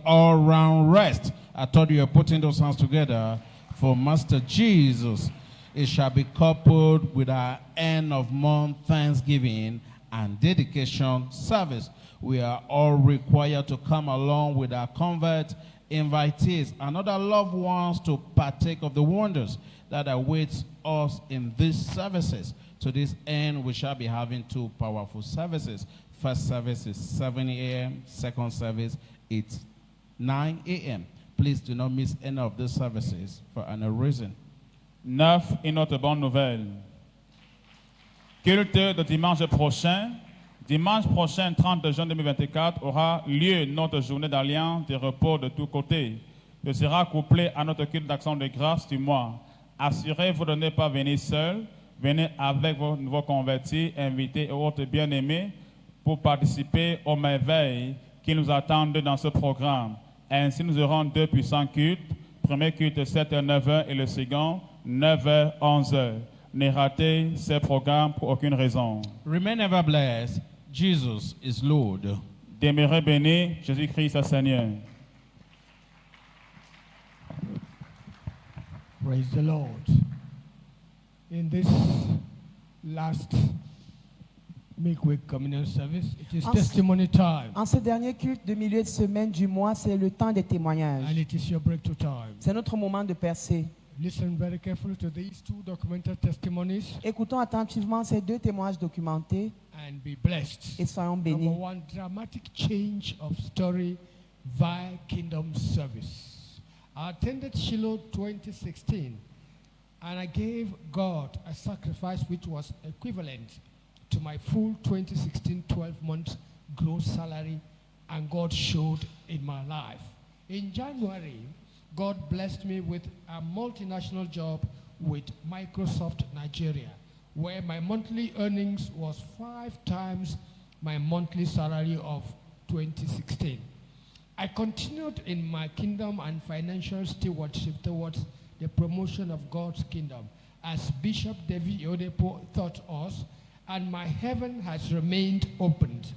all-round rest. I thought you were putting those hands together for Master Jesus. It shall be coupled with our end of month Thanksgiving and dedication service. We are all required to come along with our convert invitees and other loved ones to partake of the wonders that awaits us in these services. To this end, we shall be having two powerful services. First service is 7 a.m., second service is 9 a.m. Please do not miss any of these services for any reason. 9. Une autre bonne nouvelle. Culte de dimanche prochain. Dimanche prochain, 30 juin 2024, aura lieu notre journée d'alliance de repos de tous côtés. Ce sera couplé à notre culte d'action de grâce du mois. Assurez-vous de ne pas venir seul. Venez avec vos nouveaux convertis, invités et autres bien-aimés pour participer aux merveilles qui nous attendent dans ce programme. Ainsi, nous aurons 2 puissants cultes. Premier culte 7h, 9h et le second 9h, 11h. Ne ratez ces programmes pour aucune raison. Remain ever blessed. Jesus is Lord. Demeurez bénis, Jésus-Christ est Seigneur. Praise the Lord. In this last midweek communion service, it is testimony time. En ce dernier culte de milieu de semaine du mois, c'est le temps des témoignages. And it is your breakthrough time. C'est notre moment de percer. Listen very carefully to these two documented testimonies. Écoutons attentivement ces deux témoignages documentés and be blessed. Et soyons bénis. Number one, dramatic change of story via kingdom service. I attended Shiloh 2016 and I gave God a sacrifice which was equivalent to my full 2016 12-month gross salary, and God showed in my life. In January, God blessed me with a multinational job with Microsoft Nigeria, where my monthly earnings was 5 times my monthly salary of 2016. I continued in my kingdom and financial stewardship towards the promotion of God's kingdom, as Bishop David Oyedepo taught us, and my heaven has remained opened.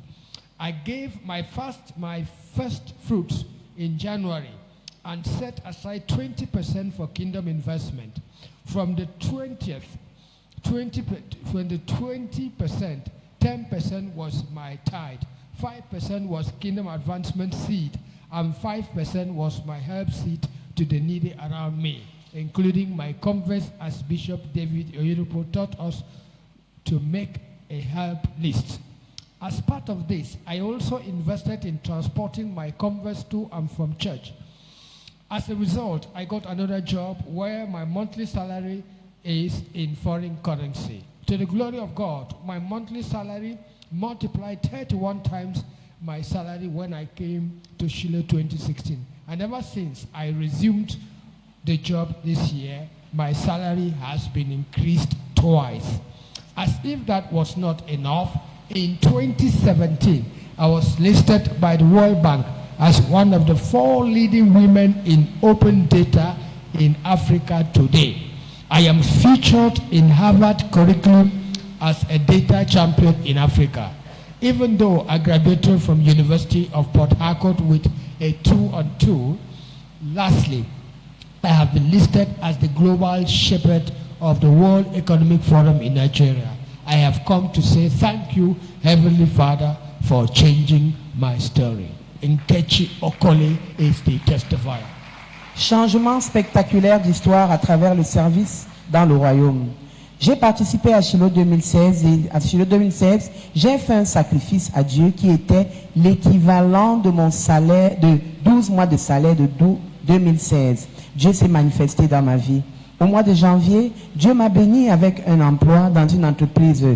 I gave my first fruits in January and set aside 20% for kingdom investment. From the 20%, 10% was my tithe, 5% was kingdom advancement seed, and 5% was my help seed to the needy around me, including my converts, as Bishop David Oyedepo taught us to make a help list. As part of this, I also invested in transporting my converts to and from church. As a result, I got another job where my monthly salary is in foreign currency. To the glory of God, my monthly salary multiplied 31 times my salary when I came to Shiloh 2016. And ever since I resumed the job this year, my salary has been increased twice. As if that was not enough, in 2017, I was listed by the World Bank as one of the 4 leading women in open data in Africa today. I am featured in Harvard curriculum as a data champion in Africa, even though I graduated from University of Port Harcourt with a 2-on-2. Lastly, I have been listed as the global shepherd of the World Economic Forum in Nigeria. I have come to say thank you, Heavenly Father, for changing my story. Nkechi Okole is the testifier. Changement spectaculaire d'histoire à travers le service dans le royaume. J'ai participé à Shiloh 2016 et à Shiloh 2016, j'ai fait un sacrifice à Dieu qui était l'équivalent de mon salaire, de 12 mois de salaire de 2016. Dieu s'est manifesté dans ma vie. Au mois de janvier, Dieu m'a béni avec un emploi dans une entreprise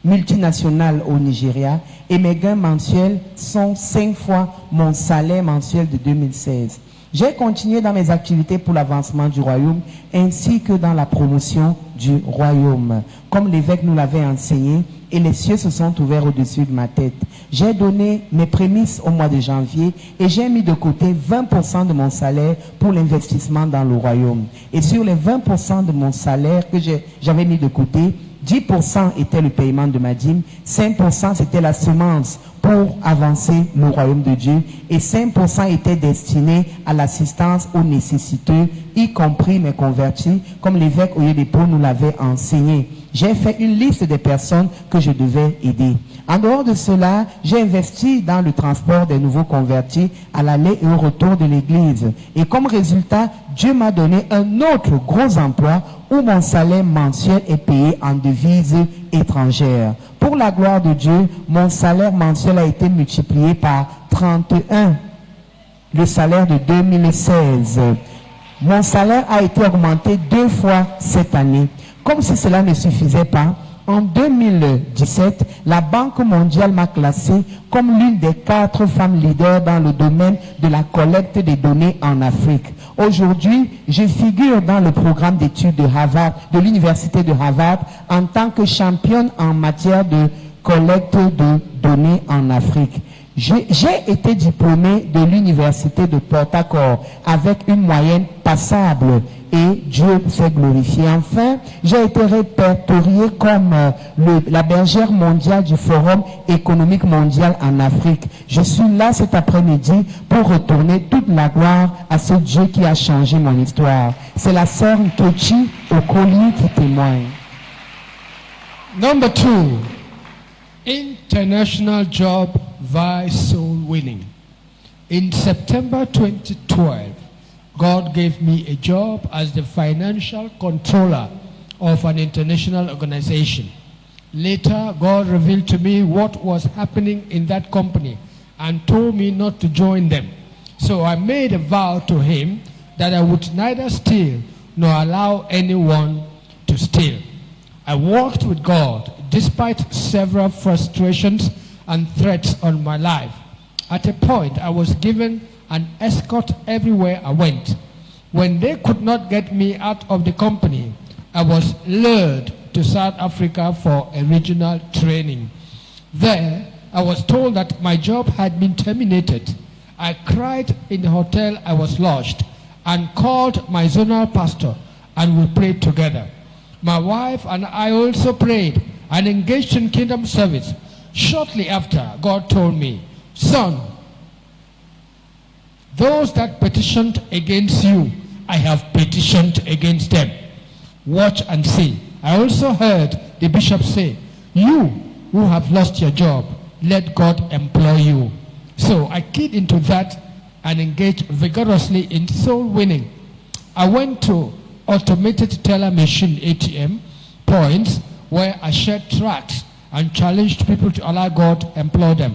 multinationale au Nigeria et mes gains mensuels sont 5 fois mon salaire mensuel de 2016. J'ai continué dans mes activités pour l'avancement du royaume ainsi que dans la promotion du royaume, comme l'évêque nous l'avait enseigné, et les cieux se sont ouverts au-dessus de ma tête. J'ai donné mes prémices au mois de janvier et j'ai mis de côté 20% de mon salaire pour l'investissement dans le royaume. Et sur les 20% de mon salaire que j'avais mis de côté, 10% était le paiement de ma dîme, 5% c'était la semence pour avancer le royaume de Dieu et 5% étaient destinés à l'assistance aux nécessiteux, y compris mes convertis, comme l'évêque Oyedepo nous l'avait enseigné. J'ai fait une liste des personnes que je devais aider. En dehors de cela, j'ai investi dans le transport des nouveaux convertis à l'aller et au retour de l'église. Et comme résultat, Dieu m'a donné un autre gros emploi où mon salaire mensuel est payé en devises étrangères. Pour la gloire de Dieu, mon salaire mensuel a été multiplié par 31, le salaire de 2016. Mon salaire a été augmenté 2 fois cette année. Comme si cela ne suffisait pas, en 2017, la Banque mondiale m'a classé comme l'une des 4 femmes leaders dans le domaine de la collecte des données en Afrique. Aujourd'hui, je figure dans le programme d'études de Harvard, de l'université de Harvard, en tant que championne en matière de collecte de données en Afrique. J'ai été diplômé de l'université de Port-Harcourt avec une moyenne passable et Dieu s'est glorifié. Enfin, j'ai été répertorié comme la bergère mondiale du Forum économique mondial en Afrique. Je suis là cet après-midi pour retourner toute la gloire à ce Dieu qui a changé mon histoire. C'est la sœur Nkechi Okoli qui témoigne. Number 2, international job via soul winning. In September 2012, God gave me a job as the financial controller of an international organization. Later, God revealed to me what was happening in that company and told me not to join them. So I made a vow to him that I would neither steal nor allow anyone to steal. I walked with God despite several frustrations and threats on my life. At a point, I was given an escort everywhere I went. When they could not get me out of the company, I was lured to South Africa for a regional training. There, I was told that my job had been terminated. I cried in the hotel I was lodged and called my zonal pastor, and we prayed together. My wife and I also prayed and engaged in kingdom service. Shortly after, God told me, "Son, those that petitioned against you, I have petitioned against them. Watch and see." I also heard the bishop say, "You who have lost your job, let God employ you." So I keyed into that and engaged vigorously in soul winning. I went to automated teller machine ATM points where I shared tracts and challenged people to allow God to employ them.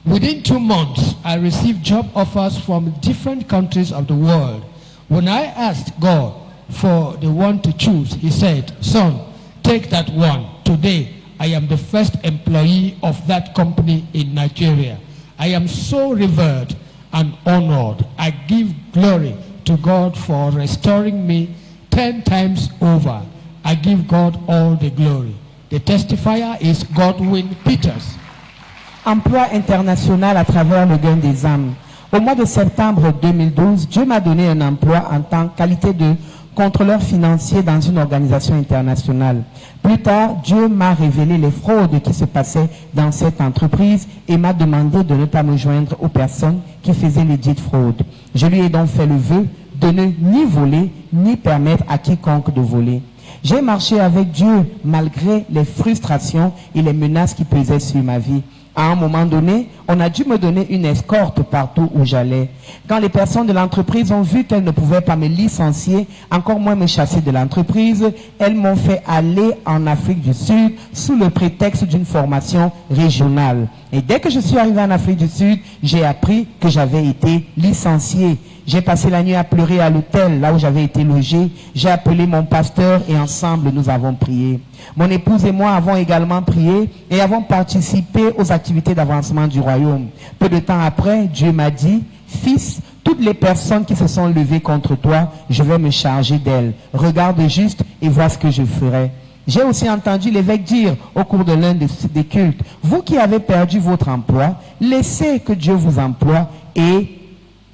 Within 2 months, I received job offers from different countries of the world. When I asked God for the one to choose, he said, "Son, take that one. Today, I am the first employee of that company in Nigeria. I am so revered and honored. I give glory to God for restoring me 10 times over. I give God all the glory." The testifier is Godwin Peters. Emploi international à travers le gain des âmes. Au mois de septembre 2012, Dieu m'a donné un emploi en tant que qualité de contrôleur financier dans une organisation internationale. Plus tard, Dieu m'a révélé les fraudes qui se passaient dans cette entreprise et m'a demandé de ne pas me joindre aux personnes qui faisaient les dites fraudes. Je lui ai donc fait le vœu de ne ni voler, ni permettre à quiconque de voler. J'ai marché avec Dieu malgré les frustrations et les menaces qui pesaient sur ma vie. À un moment donné, on a dû me donner une escorte partout où j'allais. Quand les personnes de l'entreprise ont vu qu'elles ne pouvaient pas me licencier, encore moins me chasser de l'entreprise, elles m'ont fait aller en Afrique du Sud sous le prétexte d'une formation régionale. Et dès que je suis arrivé en Afrique du Sud, j'ai appris que j'avais été licencié. J'ai passé la nuit à pleurer à l'hôtel, là où j'avais été logé. J'ai appelé mon pasteur et ensemble nous avons prié. Mon épouse et moi avons également prié et avons participé aux activités d'avancement du royaume. Peu de temps après, Dieu m'a dit, « Fils, toutes les personnes qui se sont levées contre toi, je vais me charger d'elles. Regarde juste et vois ce que je ferai. » J'ai aussi entendu l'évêque dire au cours de l'un des cultes, « Vous qui avez perdu votre emploi, laissez que Dieu vous emploie et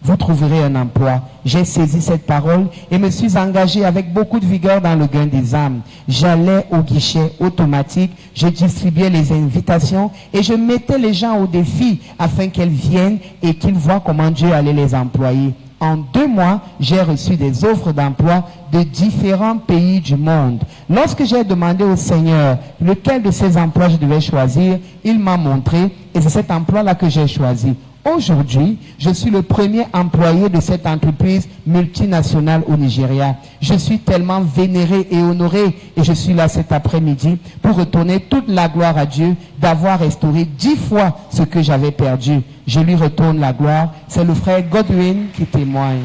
vous trouverez un emploi. » j'ai saisi cette parole et me suis engagé avec beaucoup de vigueur dans le gain des âmes. J'allais au guichet automatique, je distribuais les invitations et je mettais les gens au défi afin qu'elles viennent et qu'ils voient comment Dieu allait les employer. En 2 mois, j'ai reçu des offres d'emploi de différents pays du monde. Lorsque j'ai demandé au Seigneur lequel de ces emplois je devais choisir, il m'a montré et c'est cet emploi-là que j'ai choisi. Aujourd'hui, je suis le premier employé de cette entreprise multinationale au Nigeria. Je suis tellement vénéré et honoré et je suis là cet après-midi pour retourner toute la gloire à Dieu d'avoir restauré 10 fois ce que j'avais perdu. Je lui retourne la gloire. C'est le frère Godwin qui témoigne.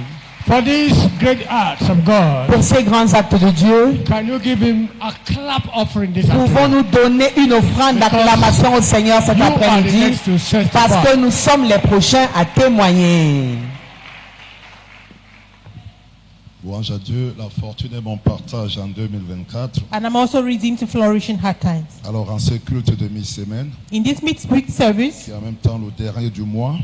For these great acts of God, Pour ces grands actes de Dieu, can you give him a clap offering this pouvons-nous afternoon? donner une offrande d'acclamation au Seigneur cet You are the après-midi next to certify. parce que nous sommes les prochains à témoigner. Louange à Dieu, la fortune est mon partage en 2024. And I'm also redeemed to flourish in hard times. Alors en ce culte de mi-semaine, In this mid-week service, qui est en même temps le dernier du mois,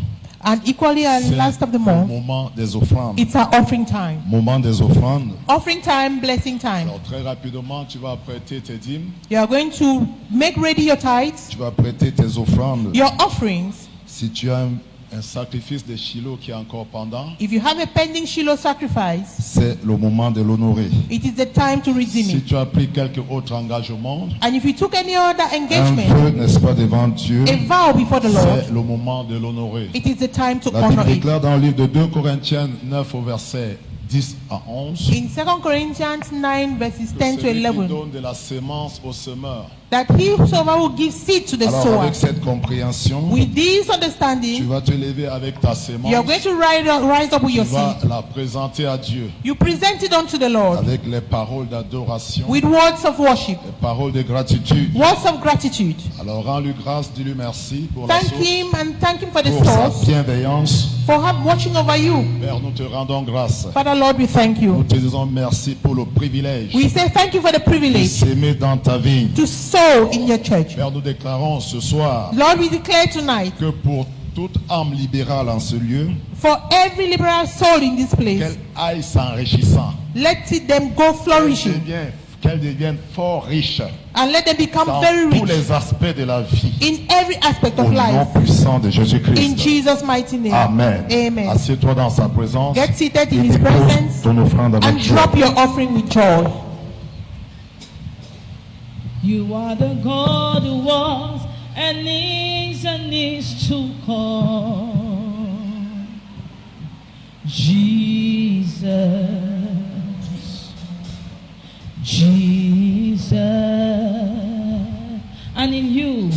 and equally at c'est last of the le month, moment des offrandes. it's our offering time. Moment des offrandes. Offering time, blessing time. Alors très rapidement, tu vas prêter tes dîmes, You are going to make ready your tithes, tu vas prêter tes offrandes. your offerings. Si tu as un sacrifice de Shiloh qui est encore pendant, If you have a pending Shiloh sacrifice, c'est le moment de l'honorer. it is the time to redeem Si it. tu as pris quelque autre engagement, And if you took any other un engagement, vœu, n'est-ce pas, devant Dieu, a vow before the Lord, c'est le moment de l'honorer. it is the time to La Bible honor it. déclare dans le livre de 2 Corinthiens 9 au verset 10 à 11, In 2 Corinthians 9 verses 10 to celui qui 11, donne de la sémence au semeur. that whosoever will give seed to the Alors sower, avec cette compréhension, with this tu understanding, vas te lever avec ta sémence, you are going to rise up with tu your vas seed. la présenter à Dieu You present it unto the Lord avec les paroles d'adoration, with words of worship, les paroles de gratitude. words of gratitude. Alors rends-lui grâce, dis-lui merci pour la Thank source, Him and thank Him for the pour sa source, bienveillance. for watching over you. Père, nous te rendons grâce. Father Lord, we thank Nous you. te disons merci pour le privilège We say thank you for the de privilege s'aimer dans ta vie. to sow in your church. Père, nous déclarons ce soir Lord, we declare tonight que pour toute âme libérale en ce lieu, for every liberal soul in this place, qu'elle aille s'enrichissant, let them go flourishing qu'elle devienne fort riche and let them become dans very tous rich les aspects de la vie. in every aspect Au of nom life. puissant de In Jésus-Christ. Jesus' mighty name. Amen. Amen. Assieds-toi dans sa présence Get seated et in His dépose presence ton offrande avec and joie. drop your offering with joy. You are the God who was and is to come. Jesus, Jesus, and in you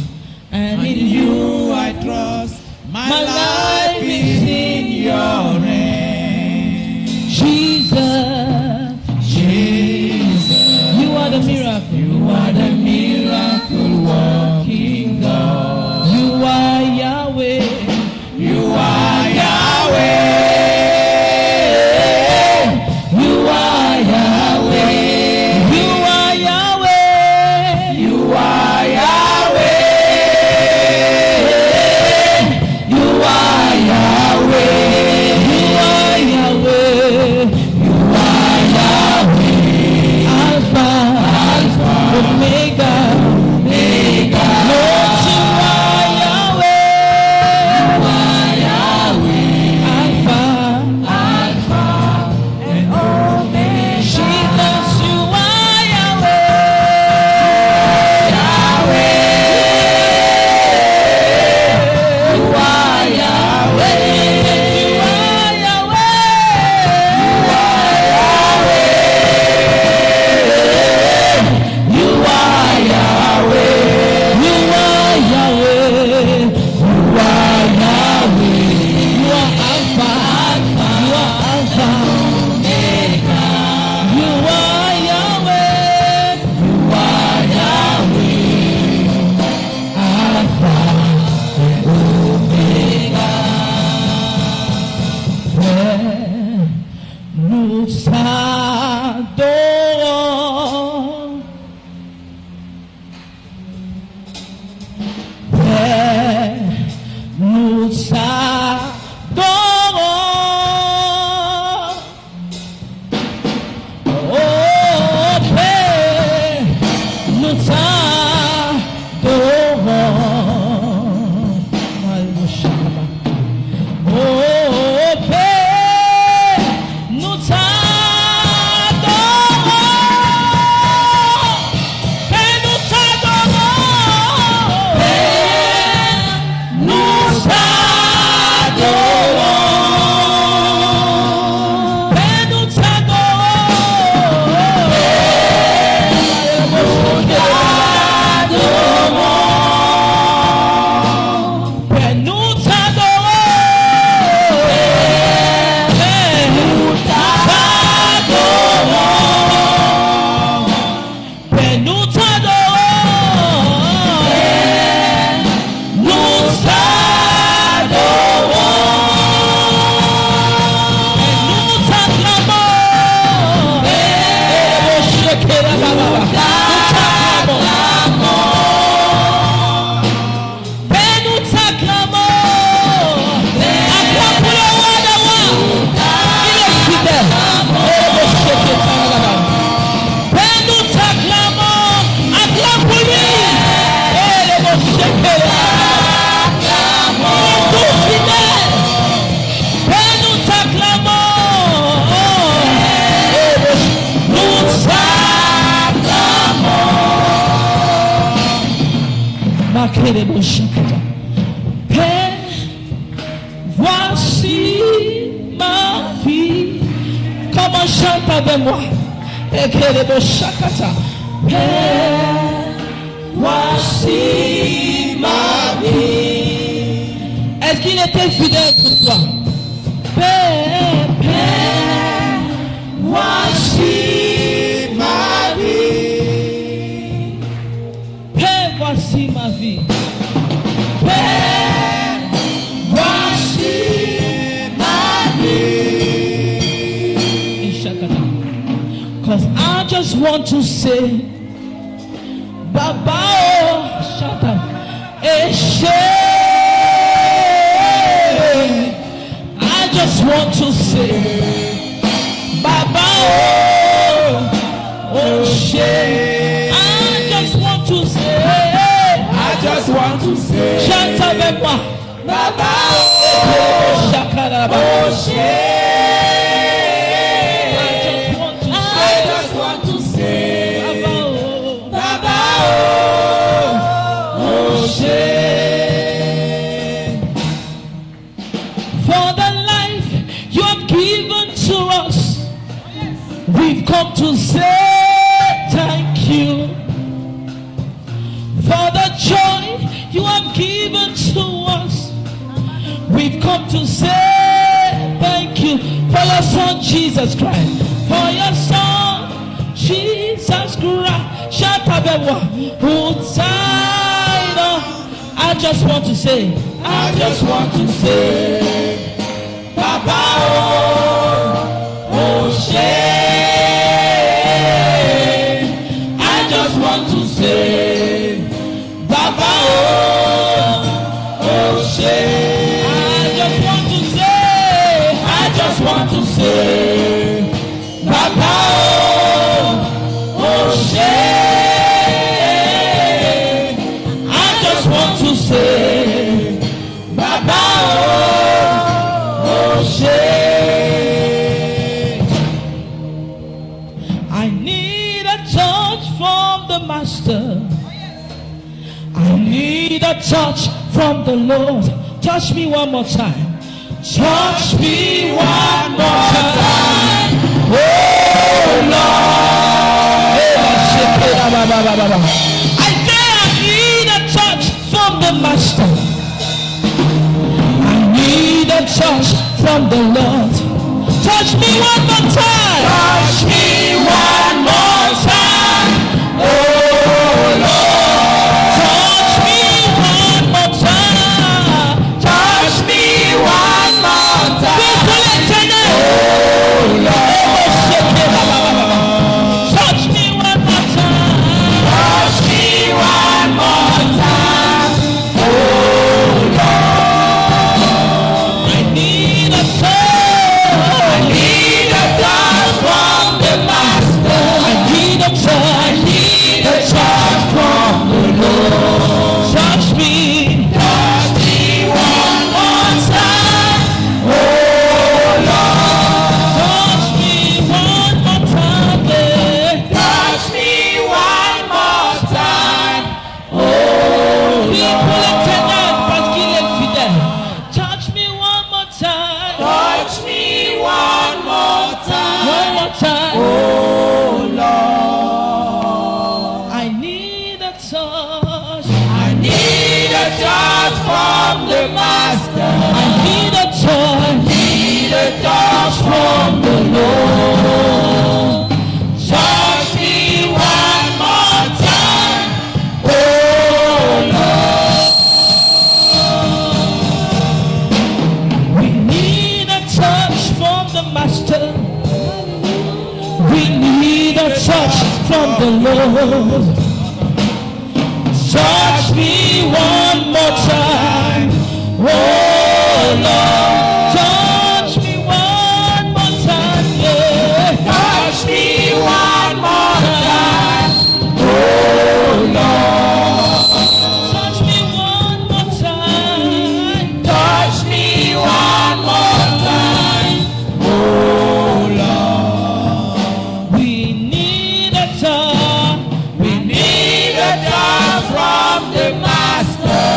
I trust. My life is in your hands. Jesus, Jesus, you are the miracle. You are the miracle working God. You are Yahweh. You are Yahweh. You are Yahweh. You are Yahweh. You are Yahweh. You are Yahweh. You are Yahweh. You are Yahweh. Alpha, Alpha, Omega, Omega. Lord, you are Yahweh. You are Yahweh. Alpha, Alpha, and Omega. Jesus, you are Yahweh. Yahweh. You are Yahweh. You are Yahweh. You are Yahweh. You are Yahweh. You are Yahweh. You are Alpha. You are Alpha. Omega. You are Yahweh. You are Yahweh. Alpha and Omega. Nous t'adorons. Père, nous t'adorons. Ekerebo shakata. Père, voici ma vie. Comment chante avec moi? Ekerebo shakata. Père, voici ma vie. Est-ce qu'il était fidèle pour toi? Père, Père, voici ma vie. Père, voici ma vie. Père, voici ma vie. Because I just want to say, Baba, oh, shut up. I just want to say, Baba, oh, shit. I just want to say, I just want to say, chante avec moi, Baba, oh, shakaraba, oh, shit. I just want to say, Baba, oh, shit. For the life you have given to us, we've come to say thank you. For the joy you have given to us, we've come to say thank you. For your son Jesus Christ, for your son Jesus Christ, shout avec moi, who died on. I just want to say, I just want to say, Papa, oh, shit. I just want to say, Papa, oh, shit. I just want to say, I just want to say, Papa, oh, shit. I just want to say, Baba, oh, shit. I need a touch from the Master. I need a touch from the Lord. Touch me one more time. Touch me one more time. Oh, Lord. I need a touch from the Master. I need a touch from the Lord. Touch me one more time. Touch me one more time. Oh, Lord. Touch me one more time. Touch me one more time. Oh, Lord. Touch me one more time. Touch me one more time. Oh, Lord. I need a touch. I need a touch from the Master. I need a touch. I need a touch from the Lord. Touch me. Touch me one more time. Oh, Lord. Touch me one more time. Yeah. Touch me one more time. Oh, Lord. Parce qu'il est fidèle. Touch me one more time. Touch me one more time. One more time. Oh, Lord. I need a touch. I need a touch from the Master. I need a touch. I need a touch from the Lord. Touch me one more time. Oh, Lord. We need a touch from the Master. We need a touch from the Lord. Touch me one more time. Oh, Lord. Touch me one more time. Yeah. Touch me one more time. Oh, Lord. Touch me one more time. Touch me one more time. Oh, Lord. We need a touch. We need a touch from the Master.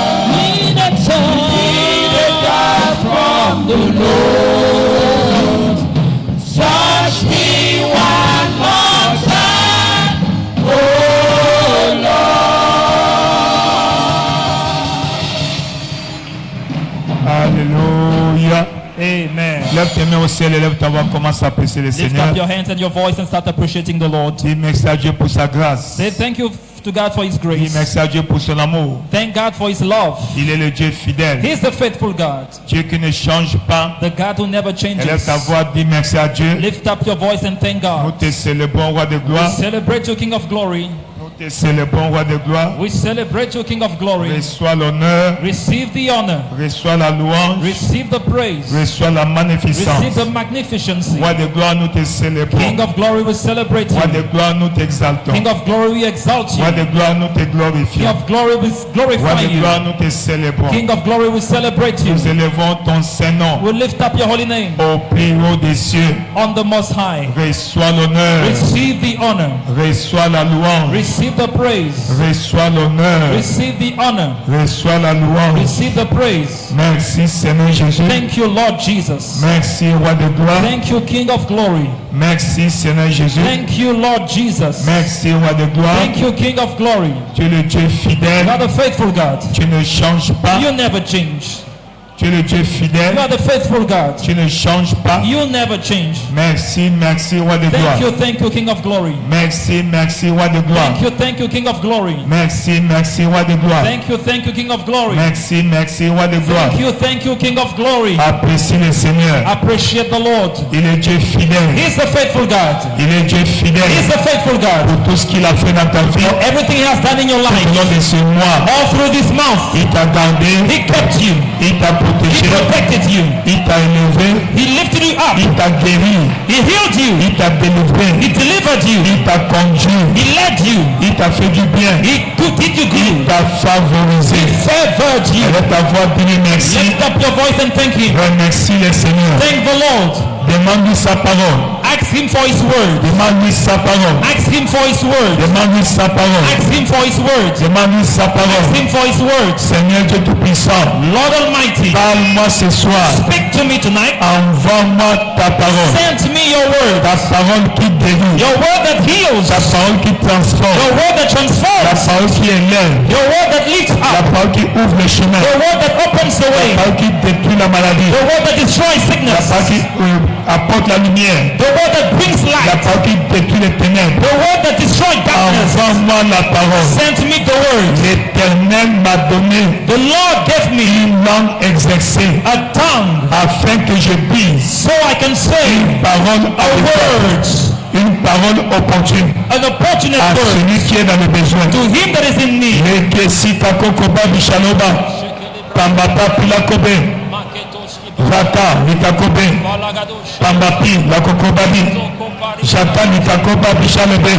Amen. Lève tes mains au ciel et lève ta voix, commence à apprécier le Lift Seigneur. up your hands and your voice and start appreciating the Lord. Dis merci à Dieu pour sa grâce. Say thank you to God for His Dis grace. merci à Dieu pour son amour. Thank God for His love. Il est le Dieu fidèle. He is the faithful God, Dieu qui ne change pas. the God who never Élève changes. ta voix, dis merci à Dieu. Lift up your voice and thank Nous God. te célébrons, roi de We gloire. celebrate you, King of Glory. Nous te célébrons, roi de gloire. We celebrate you, King of Glory. Reçois l'honneur, Receive the honor. reçois la louange, Receive the praise. reçois la magnificence. Receive the magnificency. Roi de gloire, nous te célébrons. King of Glory, we celebrate Roi you. de gloire, nous t'exaltons. King of Glory, we exalt Roi you. de gloire, nous te King glorifions. of Glory, we Roi glorify de gloire, you. nous te célébrons. King of Glory, we celebrate you. Nous élevons ton Saint-Nom We lift up your holy name au plus haut des cieux. on the Most High. Reçois l'honneur, Receive the honor. reçois la louange, Receive the praise. reçois l'honneur, Receive the honor. reçois la louange. Receive the praise. Merci Seigneur Jésus. Thank you, Lord Jesus. Merci Roi de gloire. Thank you, King of Glory. Merci Seigneur Jésus. Thank you, Lord Jesus. Merci Roi de gloire. Thank you, King of Glory. Tu es le Dieu You fidèle. are the faithful God. Tu ne changes pas. You never change. Tu es le Dieu You fidèle. are the faithful God. Tu ne changes pas. You never change. Merci, merci Roi de gloire. Thank you, King of Glory. Merci, merci Roi de gloire. Thank you, King of Glory. Merci, merci Roi de gloire. Thank you, King of Glory. Merci, merci Roi de gloire. Thank you, King of Glory. Apprécie le Seigneur. Appreciate the Lord. Il est Dieu fidèle. He's the faithful God. Il est Dieu He's fidèle the faithful God. pour tout ce qu'il a fait dans ta vie. Everything He has done in your Tout life, au long de ce mois, all through this month, il t'a gardé, He kept you. il t'a He protégé, protected you. il t'a élevé, He lifted you up. il t'a guéri, He healed you. il t'a délivré, He delivered you. il t'a conduit, He led you. il t'a fait du bien, He did you il good. t'a favorisé. Favored you. Avec ta voix, dis merci. Lift up your voice and thank Him. Remercie le Seigneur. Thank the Lord. Demande-lui sa parole. Ask Him for His word. Demande-lui sa parole. Ask Him for His word. Demande-lui sa parole. Ask Him for His word. Demande-lui sa Ask parole. Him for His word. Seigneur Dieu Tout-Puissant, Lord Almighty, parle-moi ce soir. speak to me tonight. Envoie-moi ta parole. Send me your word. Ta parole qui délivre. Your word that heals. Ta parole qui transforme. Your word that La transforms. parole qui élève. Your word that lifts La up. parole qui ouvre le chemin. Your word that opens the La way. parole qui détruit la maladie. The word that destroys La sickness. parole qui apporte la lumière. The word that brings La light. parole qui détruit les ténèbres. The word that destroys darkness. Envoie-moi la parole. Send me the word. L'Éternel m'a donné The Lord gave me une langue exercée a tongue afin que je dise so I can say une parole a adéquate, word, une parole opportune an opportunate à word celui qui est dans le besoin. to him that is in need. Lekesita kokoba bishaloba, pambata pilakobe, rata nikakobe, pambapi lakokobabi, jata nikakoba bishalebe.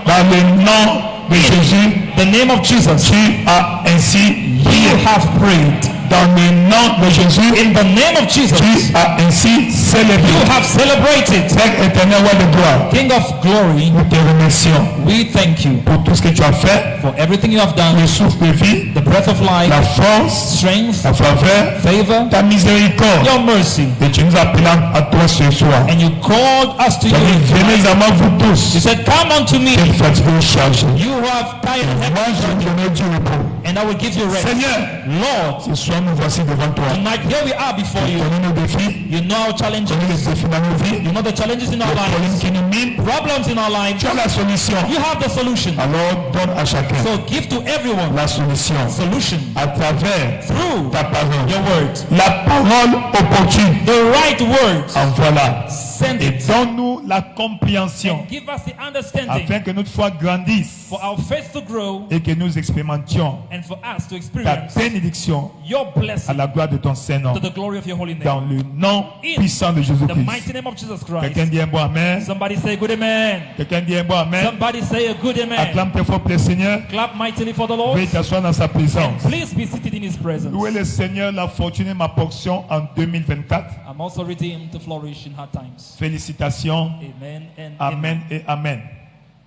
Dans le nom de Jésus, The name of Jesus, tu as ainsi you prié. have prayed. Dans le nom de Jésus, In the name of Jesus, tu as ainsi célébré. you have celebrated. Père éternel, roi de gloire, King of glory, nous te remercions we thank you pour tout ce que tu as fait, for everything you have done, le souffle de vie, the breath of la life, force, strength, la faveur, favor, ta miséricorde. your mercy. Et tu nous appelles à toi ce soir. And you called us to Tu as dit, you. venez à moi vous You tous, said, come unto me. qui êtes fatigués et chargés. You have tired and Moi, je vais donner du repos. and I will give you rest. Seigneur, Lord, ce soir, nous voici devant toi. tonight here we are before Tu you. connais nos défis, You know our challenges. tu connais les défis dans nos vies, You know the challenges in our les problèmes lives, qui nous minent. problems in our lives. Tu as la solution. You have the solution. Alors, donne à chacun So give to everyone la solution solution à travers through ta parole. your word. La parole opportune. The right words. En voilà. Send Et it. donne-nous la compréhension Give us the understanding afin que notre foi grandisse for our faith to grow et que nous expérimentions and for us to ta experience bénédiction your à blessing la gloire de ton Saint-Nom. to the glory of your holy Dans name. le nom In puissant de the Jésus-Christ. mighty name of Jesus Quelqu'un Christ. dit un bon amen. Somebody say good amen. Quelqu'un dit un bon amen. Somebody say a good amen. Acclame très fort pour le Seigneur. Clap mightily for the Lord. Veuillez t'asseoir dans sa présence. Please be seated in His presence. Louez le Seigneur, la fortune est ma portion en 2024. I'm also redeemed to flourish in hard times. Félicitations. Amen and Amen et amen.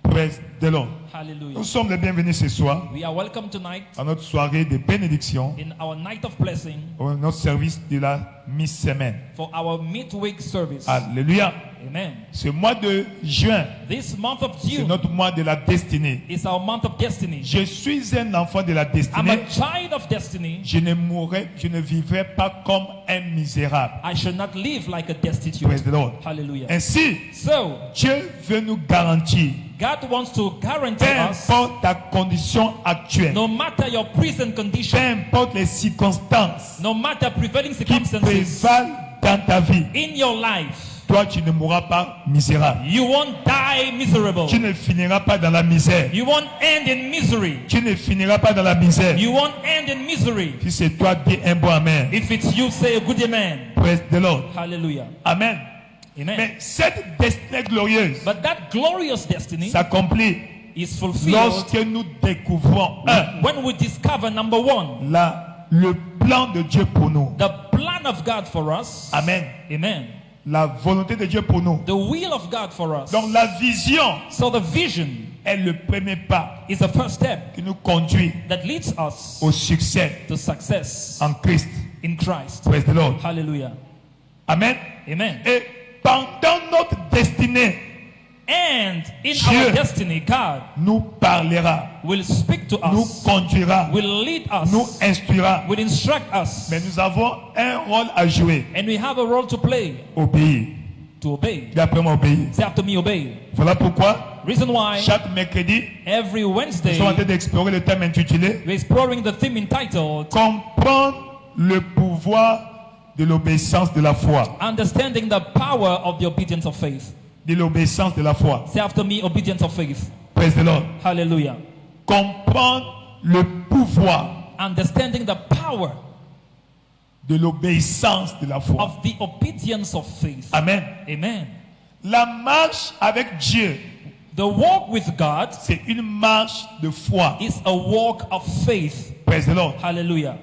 Praise the Lord. Hallelujah. Nous sommes les bienvenus ce soir We are welcome tonight à notre soirée de bénédiction, in our night of blessing au notre service de la mi-semaine. for our midweek service. Alléluia. Amen. Ce mois de juin, This month of c'est June notre mois de la destinée. is our month of destiny. Je suis un enfant de la I'm a destinée. child of destiny. Je ne vivrai pas comme un misérable. I should not live like a destitute. Praise the Lord. Hallelujah. Ainsi, So, Dieu veut nous garantir, God wants to peu guarantee us, importe ta condition actuelle, no matter your present peu condition, importe les circonstances no matter prevailing qui circumstances prévalent dans ta vie, in your life, toi tu ne mourras pas misérable. you won't die miserable. Tu ne finiras pas dans la misère. You won't end in misery. Tu ne finiras pas dans la misère. You won't end in misery. Si c'est toi, dis un bon amen. If it's you, say a good amen. Praise the Lord. Hallelujah. Amen. Amen. Mais cette destinée glorieuse But that glorious destiny s'accomplit is fulfilled lorsque nous découvrons when we discover, number one, le plan de Dieu pour nous. the plan of God for us. Amen. Amen. La volonté de Dieu pour nous. The will of God for us. Donc la vision So the vision est le premier pas is the first step qui nous conduit that leads us au succès to success en Christ. in Christ. Praise the Lord. Hallelujah. Amen. Amen. Et pendant notre destinée, And in Dieu our destiny, God nous parlera, will speak to nous us, conduira, will lead nous us, instruira. will instruct us. Mais nous avons un rôle à jouer. And we have a role to play, Obéir. to obey. Dis après moi obéir. Say after me, obey. Voilà pourquoi Reason why chaque mercredi, every nous Wednesday sommes en train d'explorer le thème intitulé we're exploring the theme entitled Comprendre le pouvoir de l'obéissance de la foi. Understanding the Power of the Obedience of Faith. De l'obéissance de la foi. Say after me, obedience of faith. Praise the Lord. Hallelujah. Comprendre le pouvoir Understanding the power de l'obéissance de la foi. of the obedience of faith. Amen. Amen. La marche avec Dieu, The walk with God c'est une marche de foi. is a walk of faith. Praise the Lord. Hallelujah.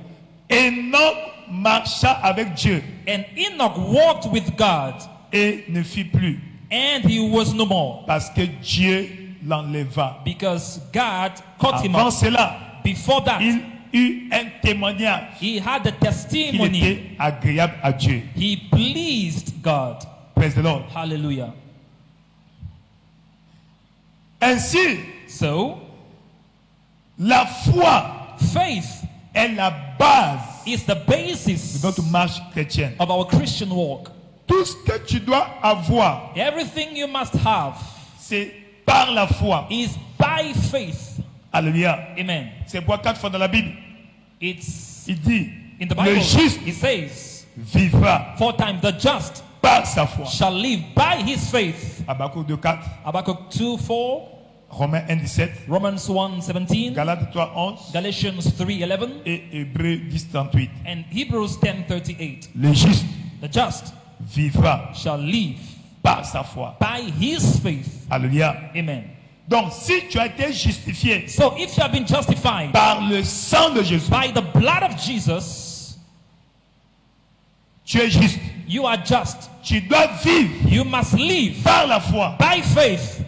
Enoch marcha avec Dieu And Enoch walked with God, et ne fit plus and he was no more, parce que Dieu l'enleva. because God caught him Avant up. cela, Before that, il eut un témoignage he had a qu'il testimony. était agréable à Dieu. He pleased God. Praise the Lord. Hallelujah. Ainsi, So, la foi faith est la base is the de basis notre marche chrétienne. of our Christian walk. Tout ce que tu dois avoir, Everything you must have c'est par la foi. is by faith. Alléluia. Amen. C'est pourquoi 4 fois dans la Bible, It's il dit, in the le Bible. juste It says, vivra 4 times, the just par sa foi. shall live by his faith. Habakkuk 2:4, Habakkuk 2:4, Romains 1:17, Romans 1:17, Galates 3:11 Galatians 3:11, et Hébreux 10:38. and Hebrews 10:38. Le juste The just vivra shall live par sa foi. by his faith. Alléluia. Amen. Donc, si tu as été justifié So if you have been justified par le sang de Jésus, by the blood of Jesus, tu es juste. you are just. Tu dois vivre You must live par la foi. by faith.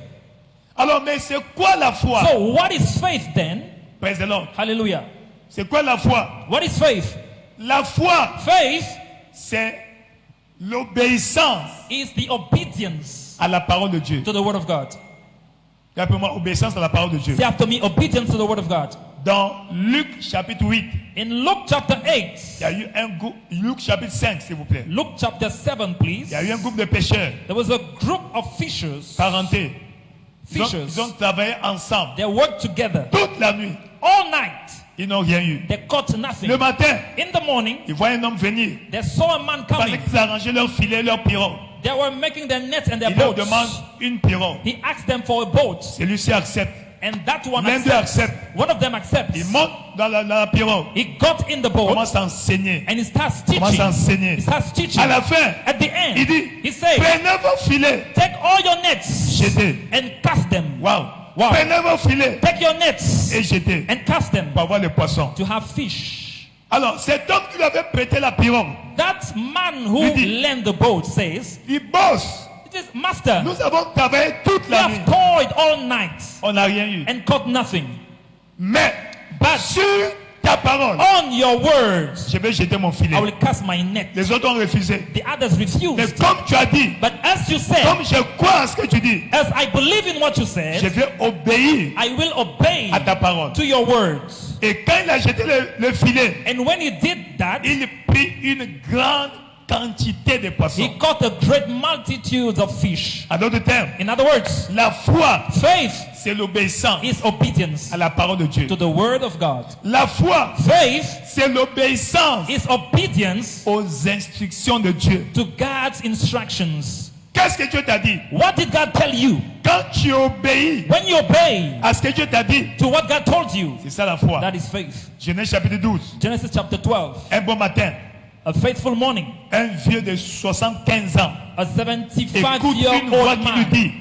Alors, mais c'est quoi la foi? So what is faith then? Praise the Lord. Hallelujah. C'est quoi la foi? What is faith? La foi, Faith c'est l'obéissance is the obedience à la parole de Dieu. to the word of God. Rappelez-moi, obéissance à la parole de Dieu. Say after me, obedience to the word of God. Dans Luc chapitre 8, In Luke chapter 8, il y a eu un groupe, Luc chapitre 5, s'il vous plaît. Luke chapter 7, please. Il y a eu un groupe de pêcheurs, There was a group of fishers. parentés. Fishers. Ils ont travaillé ensemble They worked together toute la nuit. all night. Ils n'ont rien eu. They caught nothing. Le matin, In the morning, ils voient un homme venir. they saw a man Pendant coming. qu'ils arrangeaient leur filet, leur pirogue. They were making their nets and their Il leur boats. demande une pirogue. He asked them for a boat, Celui-ci accepte. and that one L'un d'eux accepts. accepte. One of them accepts. Il monte dans la pirogue. He got in the boat Commence à enseigner. and he starts Commence à teaching. enseigner. He starts teaching. À la fin, At the end, il dit, he says, prenez vos filets. take all your nets Jetez. and cast them. Waouh. Wow. Prenez vos filets Take your nets et jetez and cast them pour avoir les poissons. to have fish. Alors, cet homme qui lui avait prêté la pirogue, That man who Lui dit- lent the boat says, il bosse. it is, Master, Nous avons travaillé toute we la nuit. have toiled all night On n'a rien eu. and caught nothing. Mais, But sur ta ta parole, on your words, je vais jeter mon filet. I will cast my net. Les autres ont refusé. The others Mais refused. comme tu as dit, But as you said, comme je crois à ce que tu dis, as I believe in what you je said, vais obéir I will obey à ta parole. to your words. Et quand il a jeté le filet, And when he did that, il prit une grande quantité de poissons. he caught a great multitude of fish. En d'autres termes, In other words, la foi, faith c'est l'obéissance is obedience à la parole de Dieu. to the word of God. La foi, Faith c'est l'obéissance is obedience aux instructions de Dieu. to God's instructions. Qu'est-ce que Dieu t'a dit? What did God tell you? Quand tu obéis When you obey à ce que Dieu t'a dit, to what God told you, c'est ça la foi. that is faith. Genèse chapitre 12. Genesis chapter 12. Un bon matin, A faithful morning. un vieux de 75 ans A écoute une voix 75-year-old qui lui man dit,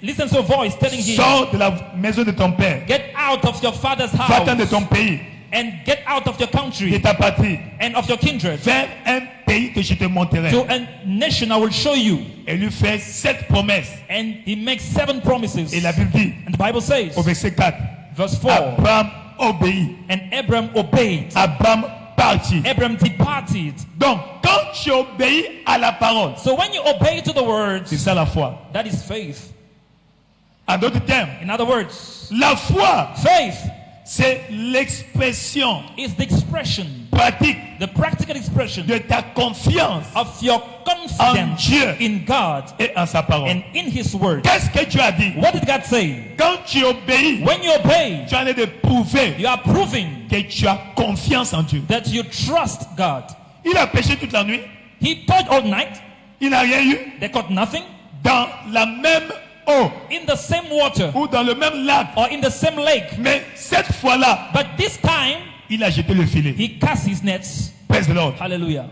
listens to a voice telling him, sors de la maison de ton père, get out of your father's va-t'en de house ton pays, and get out of your de country ta patrie, and of your kindred vers un pays que je te montrerai. to a nation I will show you. Et lui fait 7 promesses. And he makes 7 promises. Et la Bible dit, And the Bible says, au verset 4, verse 4, Abraham obéit. and Abram obeyed. Abraham partit. Abram departed. Donc, quand tu obéis à la parole, So when you obey to the c'est words, ça la foi. that is faith. En d'autres termes, In other words, la foi, faith c'est l'expression is the expression, pratique the practical expression de ta confiance of your en confidence Dieu in God et en sa parole. and in His word. Qu'est-ce que Dieu a dit? What did God say? Quand tu obéis, When you obey, tu en es de prouver you are proving que tu as confiance en Dieu. that you trust God. Il a péché toute la nuit, He toiled all night, il n'a rien eu they caught nothing. dans la même eau In the same water ou dans le même lac. or in the same lake. Mais cette fois-là, But this time, il a jeté le filet. he cast his nets. Praise the Lord. Hallelujah.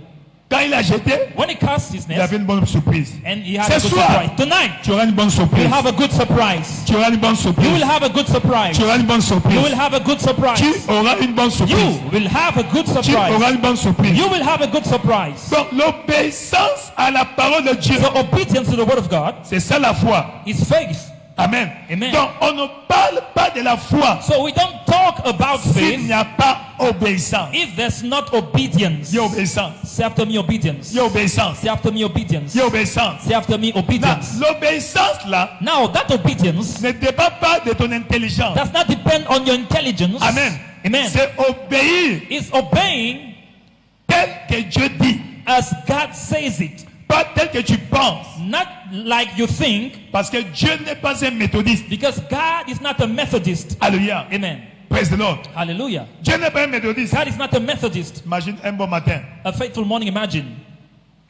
Quand il a jeté, When he cast his il nets, avait une bonne surprise. and he had Ce a good soir, surprise. Tonight, tu auras une bonne surprise. you'll have a good surprise. Tu auras une bonne You surprise. will have a good surprise. Tu auras une bonne You surprise. will have a good surprise. Tu auras une bonne surprise. You will have a good Tu auras surprise. une bonne surprise. You will have a good surprise. Donc l'obéissance à la parole de Dieu, So obedience to the word of God c'est ça la foi. is faith. Amen. Amen. Donc on ne parle pas de la foi So we don't talk about s'il faith n'y a pas obéissance. if there's not obedience. Il y a obéissance. Say after me obedience. Il y a obéissance. Say after me obedience. Il y a obéissance. Say after me Là, obedience. l'obéissance là Now that obedience ne dépend pas de ton intelligence. does not depend on your intelligence. Amen. Amen. C'est obéir It's obeying tel que Dieu dit, as God says it. pas tel que tu penses. Not like you think, Parce que Dieu n'est pas un méthodiste. because God is not a Methodist. Alléluia. Amen. Praise the Lord. Hallelujah. Dieu n'est pas un méthodiste. God is not a Methodist. Imagine un bon matin, A faithful morning, imagine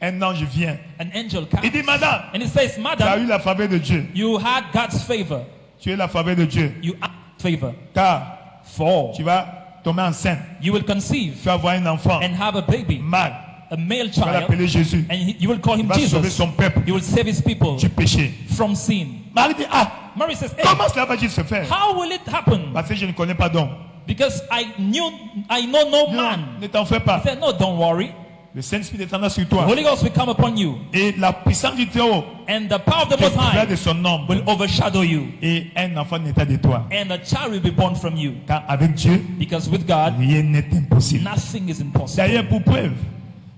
un ange vient. an angel comes Il dit, madame, and he says, tu as Madam, eu la faveur de Dieu. you had God's favor. Tu as eu la faveur de Dieu. You had favor. Car For tu vas tomber enceinte. you will conceive Tu vas avoir un enfant and have a baby, mâle. a male Tu vas child, l'appeler Jésus. and you will call Il him va sauver Jesus. son peuple You will save his people du péché. from sin. Marie dit, ah, Mary says, hey, comment cela va-t-il se faire? how will it happen? Parce que je ne connais pas d'homme. Because I know no man. Non, ne t'en fais pas. He said, no, don't worry. Le Saint-Esprit descendra sur The toi. Holy Ghost will come upon you, Et la puissance du Très-Haut and the power of the te Most couvrira High de son ombre. will overshadow you, Et un enfant naîtra de toi. and a child will be born from you. Car avec Dieu, Because with God, rien n'est impossible. nothing is impossible. D'ailleurs, pour preuve,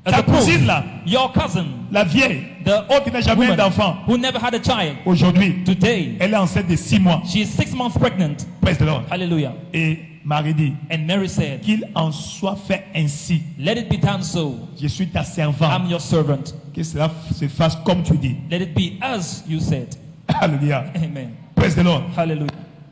As ta a proof, cousine là, your cousin, la vieille, the qui n'a jamais eu woman d'enfant, who never had a child, aujourd'hui, today, elle est enceinte de 6 mois. she is 6 months pregnant. Praise the Lord. Hallelujah. Et Marie dit, And Mary said, qu'il en soit fait ainsi. let it be done so. Je suis ta servante. I'm your servant. Que cela se fasse comme tu dis. Let it be as you said. Alléluia. Amen. Praise the Lord. Hallelujah.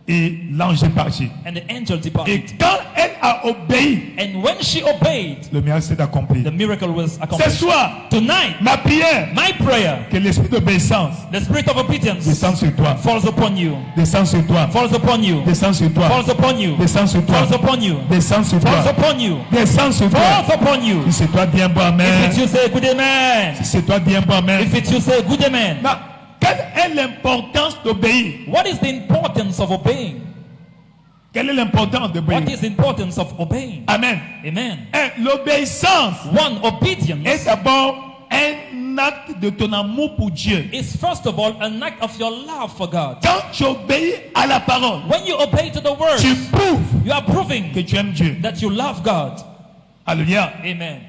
Et l'ange est parti. And the angel Et departed. quand elle a obéi, And when she obeyed, le miracle s'est accompli. the miracle was Ce accomplished. soir, Tonight, ma prière, my prayer, que l'esprit d'obéissance the spirit of obedience descende sur toi. falls upon you, Descend sur toi. falls upon you, Descend sur toi. falls upon you, Descend sur toi. falls upon you, Descend sur falls toi. upon you, Descend sur toi. falls upon you. Si c'est toi, bien bon, amen. If it you say good amen. Si c'est toi, bien bon, amen. If it you say good amen. Now, quelle est l'importance d'obéir? What is the importance of obeying? Quelle est l'importance d'obéir? What is the importance of obeying? Amen. Amen. L'obéissance One, obedience est d'abord un un acte de ton amour pour Dieu. is first of all an act of your love for God. Quand tu obéis à la parole, When you obey to the word, tu prouves you are proving que tu aimes Dieu. that you love God. Alléluia. Amen.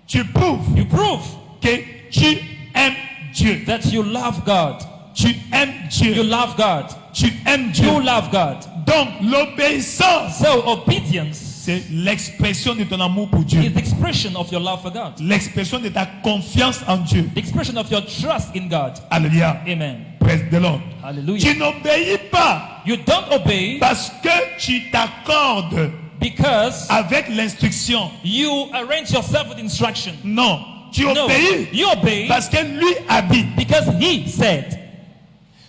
Tu prouves You prove que tu aimes Dieu. that you love God. Tu aimes You Dieu. love God. Tu aimes Dieu. You love God. Donc l'obéissance, So obedience c'est l'expression de ton amour pour is Dieu. the expression of your love for God. L'expression de ta confiance en Dieu. The expression of your trust in God. Alléluia. Amen. Praise the Lord. Hallelujah. Tu n'obéis pas You don't obey parce que tu t'accordes because avec l'instruction. you arrange yourself with instruction. Non. Tu No, obéis you obey parce que lui a dit. because he said.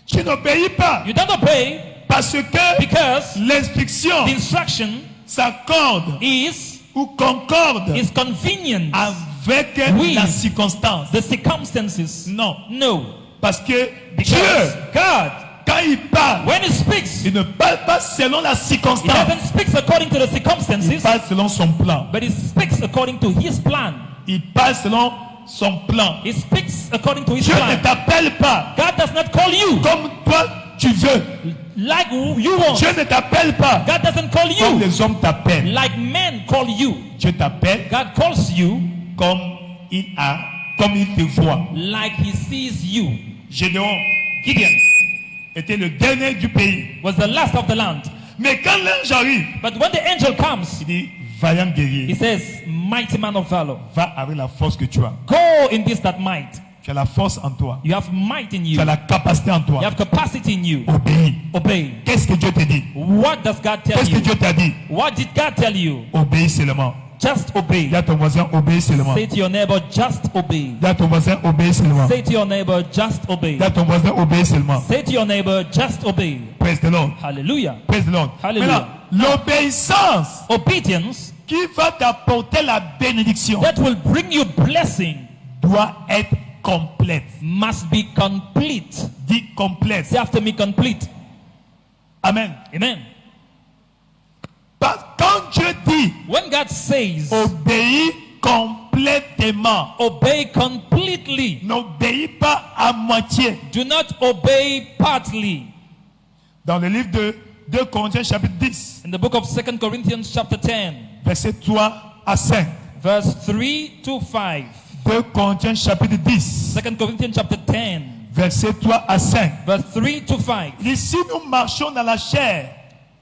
Tu n'obéis pas You don't obey parce que because l'instruction the instruction s'accorde is ou concorde convenient avec Oui. la circonstance. the circumstances. Non. No. Parce que Because Dieu, God, quand il parle, when he speaks, il ne parle pas selon la he circonstance. doesn't speak according to the Il circumstances, parle selon son plan. but he speaks according to his plan. Il parle selon son plan. He speaks according to his Dieu ne plan. t'appelle pas God does not call you comme toi tu veux. like you want. Dieu ne t'appelle pas God doesn't call comme you les hommes t'appellent. like men call you. Dieu t'appelle God calls you comme comme il te voit. like he sees you. Gédéon Gideon était le dernier du pays. was the last of the land. Mais quand l'ange arrive, But when the angel comes, il dit, vaillant he guerrier, says, mighty man of valor, va avec la force que tu as. go in this that might. Tu as la force en toi. You have might in Tu you. as la capacité en You toi. have capacity in you. Obéis. Obey. Qu'est-ce que Dieu te dit? What does God tell Qu'est-ce que you? Dieu t'a dit? What did God tell you? Obéis seulement. Just obey. Dis à ton voisin, obéis seulement. Say to your neighbor, just obey. Dis à ton voisin, obéis seulement. Say to your neighbor, just obey. Dis à ton voisin, obéis seulement. Say to your neighbor, just obey. Praise the Lord. Hallelujah. Praise the Lord. Hallelujah. Maintenant, l'obéissance Obedience qui va t'apporter la bénédiction that will bring you blessing doit être complète. must be complete. Dis complète. Say after me, complete. Amen. Amen. Quand Dieu dit When God says, obéis complètement, obey completely, n'obéis pas à moitié. do not obey partly. Dans le livre de 2 Corinthiens chapitre 10, In the book of 2 Corinthians chapter 10, verset 3 à 5. verse 3 to 5. 2 Corinthiens chapitre 10, 2 Corinthians chapter 10, verset 3 à 5. verse 3 to 5. Ici, nous marchons dans la chair,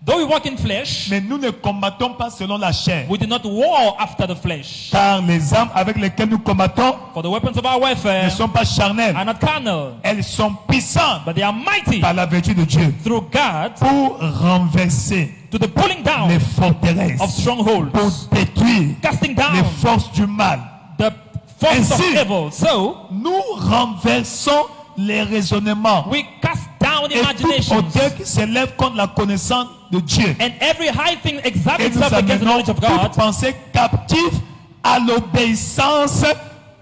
Though we walk in flesh, mais nous ne combattons pas selon la chair. we do not war after the flesh. Car les armes avec lesquelles nous combattons For the weapons of our ne warfare sont pas charnelles. are not carnal, Elles sont puissantes but they are mighty par la vertu de Dieu through God pour renverser to the pulling down les forteresses, of strongholds, pour détruire casting les down forces du mal. the force of Ainsi, evil. So nous renversons les raisonnements we cast down et toute imaginations hauteur qui s'élève contre la connaissance de Dieu. and every high thing exalts Et nous itself against the amenons knowledge of toute God, pensée captive à l'obéissance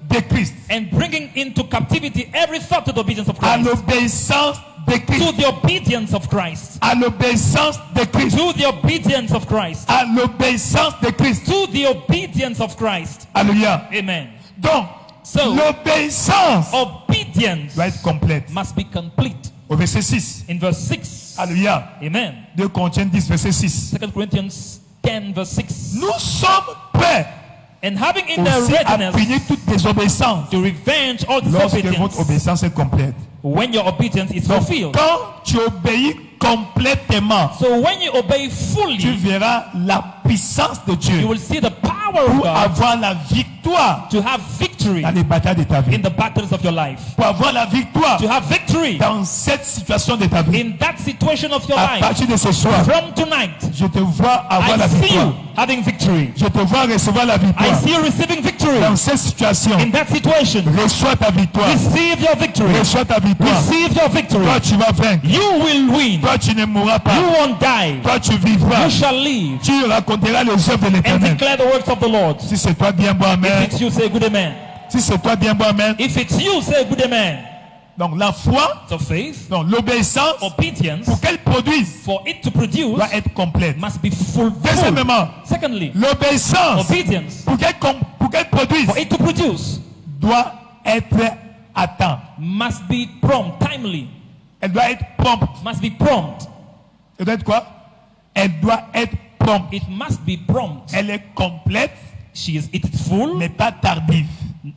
de Christ. and bringing into captivity every thought to the obedience of À Christ. l'obéissance de To Christ. the obedience of Christ. À l'obéissance de Christ. To the obedience of Christ. À l'obéissance de Christ. To the obedience of Christ. Alléluia. Amen. Donc, So, l'obéissance obedience doit être complète. must be complete. Au verset 6. In verse 6. Alléluia. Amen. 2 Corinthiens 10, verset 6. 2 Corinthians 10 verse 6. Nous sommes prêts And having in their aussi à readiness punir toute désobéissance to revenge all lorsque votre disobedience obéissance est complète. when your obedience is Donc, fulfilled. quand tu obéis complètement, So when you obey tu fully, verras la puissance de you Dieu will see the power of pour God avoir la victoire to have victory dans les batailles de ta vie. in the battles of your life. Pour avoir la victoire To have victory dans cette situation de ta vie. in that situation of your À life. partir de ce soir, From tonight, je te vois avoir la I see victoire. you having victory. Je te vois recevoir la I victoire. see you receiving victory Dans cette situation, in that situation. reçois ta victoire. Receive your victory. Reçois ta victoire. Receive your victory. Toi, tu vas vaincre. You will win. Toi, tu ne mourras pas. You won't die. Toi, tu vivras. You shall live Tu raconteras les œuvres de and l'Éternel. declare the works of the Lord. Si c'est toi, bien bon, If amen. it's you, say good amen. Si c'est toi, bien bon, amen. If it's you, say good amen. Donc, la foi, So faith, donc l'obéissance, obedience, pour qu'elle produise, for it to produce, doit être complète. must be full. Deuxièmement, Secondly, l'obéissance, obedience, pour qu'elle produise, for it to produce, doit être à temps. must be prompt, timely, Elle doit être prompte. must be prompt. Elle doit être quoi? Elle doit être prompte. It must be prompt. Elle est complète, It is full mais pas tardive.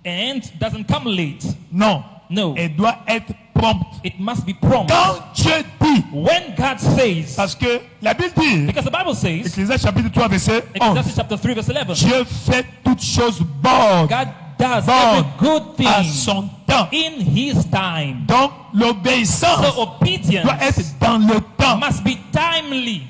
and doesn't come late. Non. No, Elle doit être prompte. it must be prompt. Quand Dieu dit, When God says, parce que la Bible dit, because the Bible says, Ecclésiaste chapitre 3 verset 11, Ecclesiastes chapter 3 verse 11, Dieu fait toutes choses bonnes God does Bon, every good à thing son temps. in His time. Donc l'obéissance So obedience doit être dans le temps. must be timely.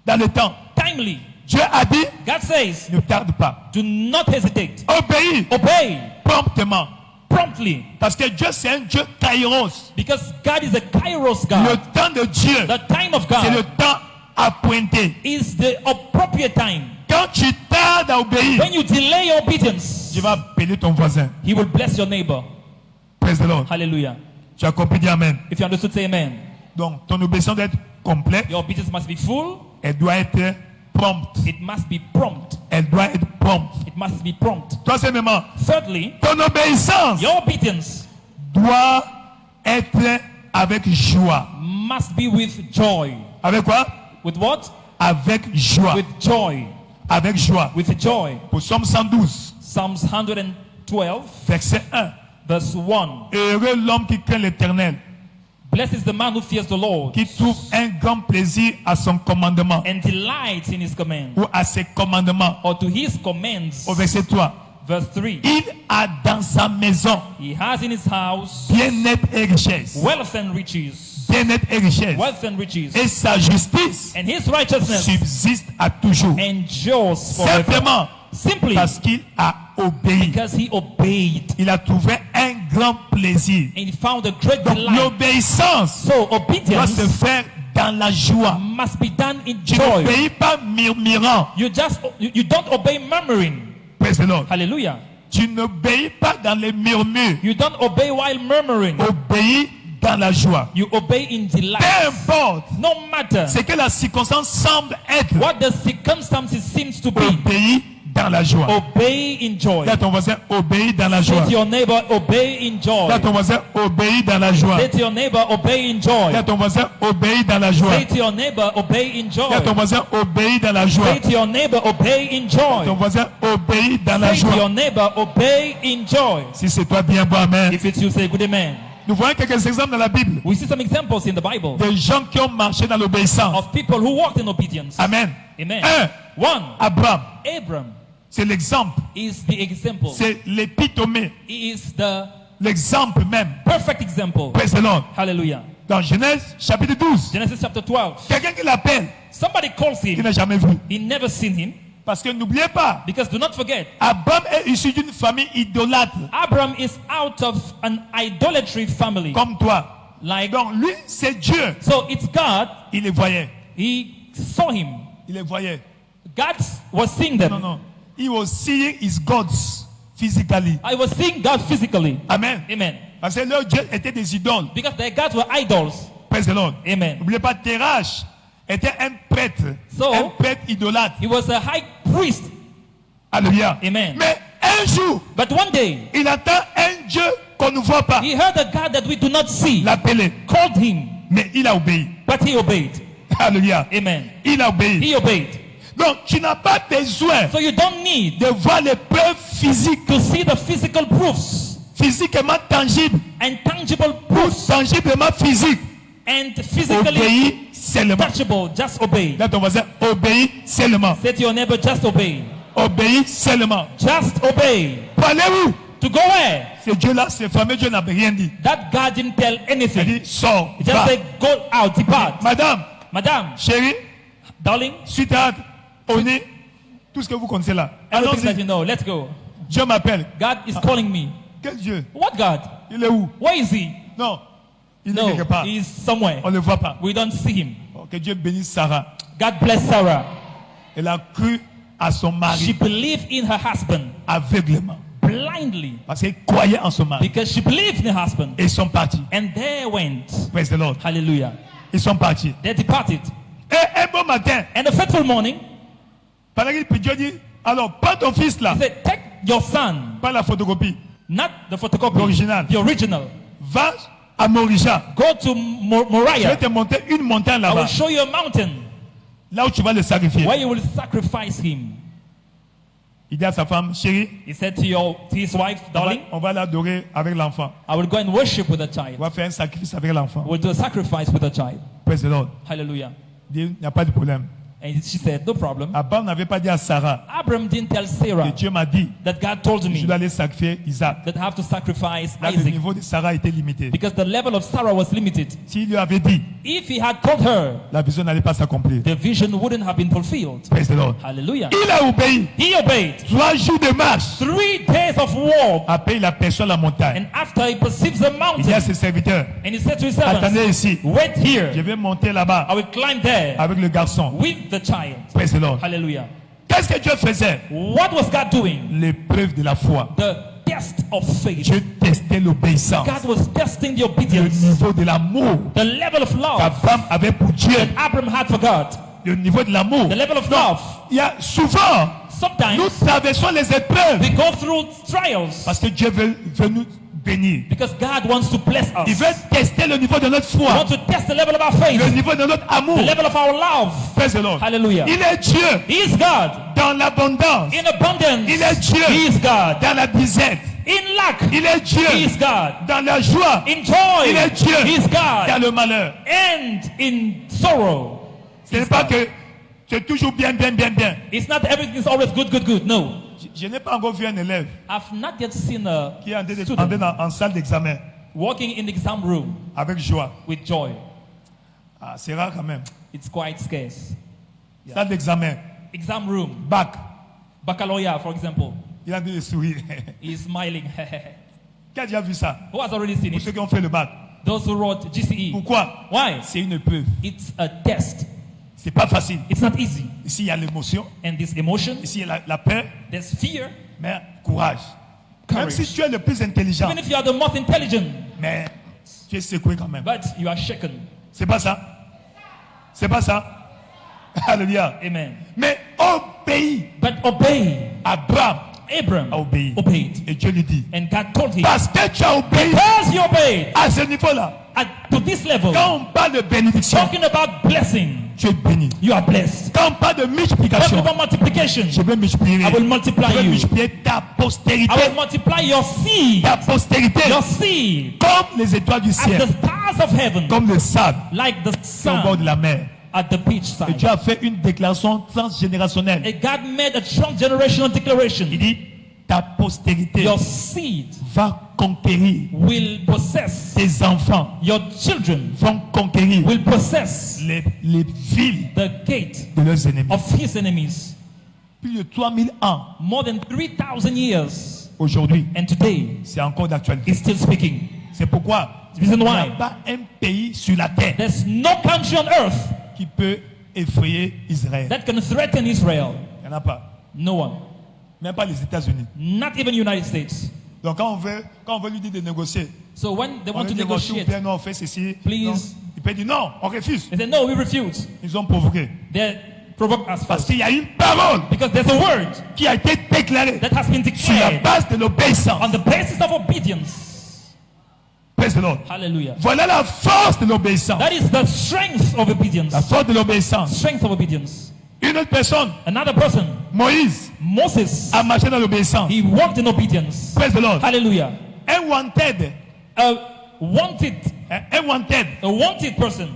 Dans le temps. Timely. Dieu a dit, God says, ne tarde pas. do not hesitate. Obéis Obey promptement. promptly. Parce que Dieu c'est un Dieu kairos. Because God is a kairos Le God. temps de Dieu, The time of c'est le God temps appointé. is the appropriate time. Quand tu tardes à obéir, When you delay your obedience, tu vas bénir ton voisin. He will bless your neighbor. Praise the Lord. Hallelujah. Tu as compris, dis Amen. If you understood, say amen. Donc ton obéissance doit être complète. Your obedience must be full. Elle doit être prompte. It must be prompt. Elle doit être prompte. It must be prompt. Troisièmement, Thirdly, ton obéissance your obedience doit être avec joie. must be with joy. Avec quoi? With what? Avec joie. With joy. Avec joie. With joy. Pour Psaume 112, Psalms 112, verset 1. verse 1. Heureux l'homme qui craint l'Éternel, Blessed is the man who fears the Lord qui trouve un grand plaisir à son commandement and delights in his command, ou à ses commandements. or to his commands. Au verset 3. Verse 3. Il a dans sa maison He has in his house bien-être et richesse. wealth and riches. Bien-être et richesse. Wealth and riches. Et sa justice And his righteousness subsiste à toujours. endures forever. Simplement Simply parce qu'il a obéi. because he obeyed. Il a trouvé un grand plaisir. And he found a great Donc delight. l'obéissance So doit obedience se faire dans la joie. must be done in Tu joy. n'obéis pas murmurant. You don't obey murmuring. Praise the Lord. Hallelujah. Tu n'obéis pas dans les murmures. You don't obey while murmuring. Obéis dans la joie. You obey in delight. Peu importe No matter ce que la circonstance semble être, what the circumstances seems to be. obéis dans la joie. Obey in joy. Dis à ton voisin, obéis dans la Say joie. to your neighbor, obey in joy. Dis à ton voisin, obéis dans la joie. Say to your neighbor, obey in Dis à joy. ton voisin, obéis dans la joie. Say to your neighbor, obey in Dis à ton joy. voisin, obéis dans la joie. Say to your neighbor, obey in Ton joy. voisin, obéis dans la Say to your joie. neighbor, obey in joy. Si c'est toi, bien bon, amen. If it's you, say good amen. Nous voyons quelques exemples dans la Bible. We see some examples in the Bible Des gens qui ont marché dans l'obéissance. of people who walked in obedience. Amen. Amen. Un, One, Abraham. Abram C'est l'exemple. is the example. C'est l'épitomée. He is the L'exemple même. perfect example. Praise the Lord. Hallelujah. Dans Genèse, chapitre 12. Genesis chapter 12. Quelqu'un qui l'appelle, Somebody calls qui him. n'a jamais vu. He never seen him. Parce que n'oubliez pas, Because do not forget, Abraham est issu d'une famille idolâtre, Abram is out of an idolatry family. comme toi. Like, Donc lui, c'est Dieu. so it's God. Il les voyait. He saw him. Il les voyait. God was seeing Non, them. non. He was seeing his gods physically. I was seeing God physically. Amen. Amen. Parce que leurs dieux étaient des idoles. Because their gods were idols. Praise the Lord. Amen. N'oubliez pas, Terach était un prêtre. So- un prêtre idolâtre. He was a high priest. Alléluia. Amen. Mais un jour, But one day, il attend un Dieu qu'on ne voit pas. he heard a God that we do not see. L'appelait. Called him. Mais il a obéi. But he obeyed. Alléluia. Amen. Il a obéi. He obeyed. Donc, tu n'as pas besoin So you don't need de voir les preuves physiques, to see the physical proofs physiquement tangibles, and tangible ou proofs tangiblement physiques. and physically Obéis seulement. touchable. Just obey. Là, ton voisin, obéis seulement. Say to your neighbor, just obey. Obéis seulement. Just obey. Pour aller où? To go where? Ce Dieu-là, ce fameux Dieu n'a rien dit. That God didn't tell Il anything. dit, sors, He just va. said, go out, depart. Madame, Madame, chérie, darling, sweetheart, Oni, tout ce que vous connaissez là. everything that Allons-y. you know, let's go. Dieu m'appelle. God is calling me. Quel Dieu? What God? Il est où? Where is he? Non, il est No, quelque part. he is somewhere. On ne le voit pas. We don't see him. Oh, que Dieu bénisse Sarah. God bless Sarah. Elle a cru à son She mari believed in her husband aveuglément. blindly Parce qu'elle croyait en son mari. because she believed in her husband. Et ils sont partis. And they went. Praise the Lord. Hallelujah. Ils sont partis. They departed. Et un bon matin, And a fateful morning, pendant qu'il prie, Dieu dit, alors prends ton fils là, he said, take your son. pas la photocopie. Not the photocopy. L'original. The original. Va à Morija. Go to Je vais Moriah. te montrer une montagne I will là-bas. show you a mountain Là où tu vas le sacrifier. where you will sacrifice him. Il dit à sa femme, chérie, He said to his wife, darling, on va l'adorer avec l'enfant. I will go and worship with the On child. va faire un sacrifice avec l'enfant. We'll do a sacrifice with the child. Praise the Lord. Hallelujah. Il dit, il n'y a pas de problème. And she said, no problem. Abraham n'avait pas dit à Sarah Abraham didn't tell que Sarah Dieu m'a dit, that God told je me dois aller sacrifier Isaac. that I have to sacrifice Là, le Isaac niveau de Sarah était limité. because the level of Sarah was limited. S'il lui avait dit, If he had told her, la vision n'allait pas s'accomplir. the vision wouldn't have been fulfilled. Praise the Lord. Hallelujah. Il a obéi. He obeyed. 3 jours de marche. 3 days of walk. Après, il aperçoit la montagne. And after he perceives the Il dit à mountain, ses serviteurs, and he said to his attendez servants, ici. wait Je here. vais monter là-bas I will climb there avec le garçon. with the child. Praise the Lord. Hallelujah. Qu'est-ce que Dieu faisait? What was God doing? L'épreuve de la foi. The test of faith. Dieu testait l'obéissance. God was testing the Le obedience, niveau de l'amour the level of love qu'Abraham avait pour Dieu. Abraham had for God, Le niveau de l'amour. the level of love. Il y a souvent, nous Sometimes traversons les épreuves we go through trials parce que Dieu veut nous bénir. because God wants to bless us. Il veut tester le niveau de notre He foi, wants to test the level of our le faith, niveau de notre amour. the level of our love. Praise the Lord. Hallelujah. Il est Dieu He is God dans l'abondance. in abundance. Il est Dieu He is God dans la disette. in lack. Il est Dieu He is God dans la joie. in joy. Il est Dieu He is dans God le malheur. and in sorrow. Ce n'est pas que tu es toujours bien. It's not everything is always good. No. Je n'ai pas encore vu un élève I've not yet seen a qui est en train de- student en salle d'examen walking in the exam room avec joie. with joy. Ah, c'est rare quand même. It's quite scarce. Salle d'examen, Exam room, bac. baccalaureate, for example. Il est en train de sourire. He's smiling. Qui a déjà vu ça? Who has already seen Pour ceux it? qui ont fait le bac. Those who wrote GCE. Pourquoi? Why? C'est une épreuve. It's a test. C'est pas facile. It's not easy. Ici, il y a l'émotion. And this emotion, Ici, il y a la peur. there's fear. Mais courage. Même Courage. si tu es le plus intelligent, Even if you are the most intelligent, mais tu es secoué quand même. but you are shaken. C'est pas ça? C'est pas ça? Alléluia. Amen. Mais obéis. But obey. Abraham Abraham a obéi. obeyed. Et Dieu lui dit, And God told him, parce que tu as obéi because you obeyed à ce niveau-là, to this level, quand on parle de bénédiction, talking about blessing, tu es béni. you are blessed. Quand on parle de Talking multiplication, about multiplication, je vais multiplier. I will multiply Je vais you. multiplier ta postérité. I will multiply your seed. Ta postérité. Your seed Comme les étoiles du as ciel. the stars of heaven, Comme le sable like the au bord de sun la mer. at the beach Et side. Dieu a fait une déclaration transgénérationnelle. And God made a transgenerational declaration. Il dit, ta postérité Your seed va conquérir. will possess, Tes enfants your children vont conquérir will possess les villes the gate de leurs ennemis. of his enemies. Plus de 3000 ans More than 3,000 years. aujourd'hui. And today, C'est encore d'actualité. it's still speaking. C'est pourquoi The reason il n'y a why pas un pays sur la terre there's no country on earth qui peut effrayer Israël. that can threaten Israel. Il n'y en a pas. No one. Même pas les États-Unis. Not even United States. Donc quand on veut lui dire de négocier, So when they on want to lui dit, bon, s'il vous negotiate, plaît, non, on fait ceci. Please. Non. Il peut dire non, on refuse. they say, no, we refuse. Ils ont provoqué. They provoke us Parce first. qu'il y a une parole Because there's a word qui a été déclarée that has been sur la declared base de l'obéissance. on the basis of obedience. Praise the Lord. Hallelujah. Voilà la force de l'obéissance. That is the strength of obedience. La force de l'obéissance. Strength of obedience. Une autre personne, Another person, Moïse, Moses, a marché dans l'obéissance. he walked in obedience. Praise the Lord. Hallelujah. Un wanted, A wanted un wanted, person.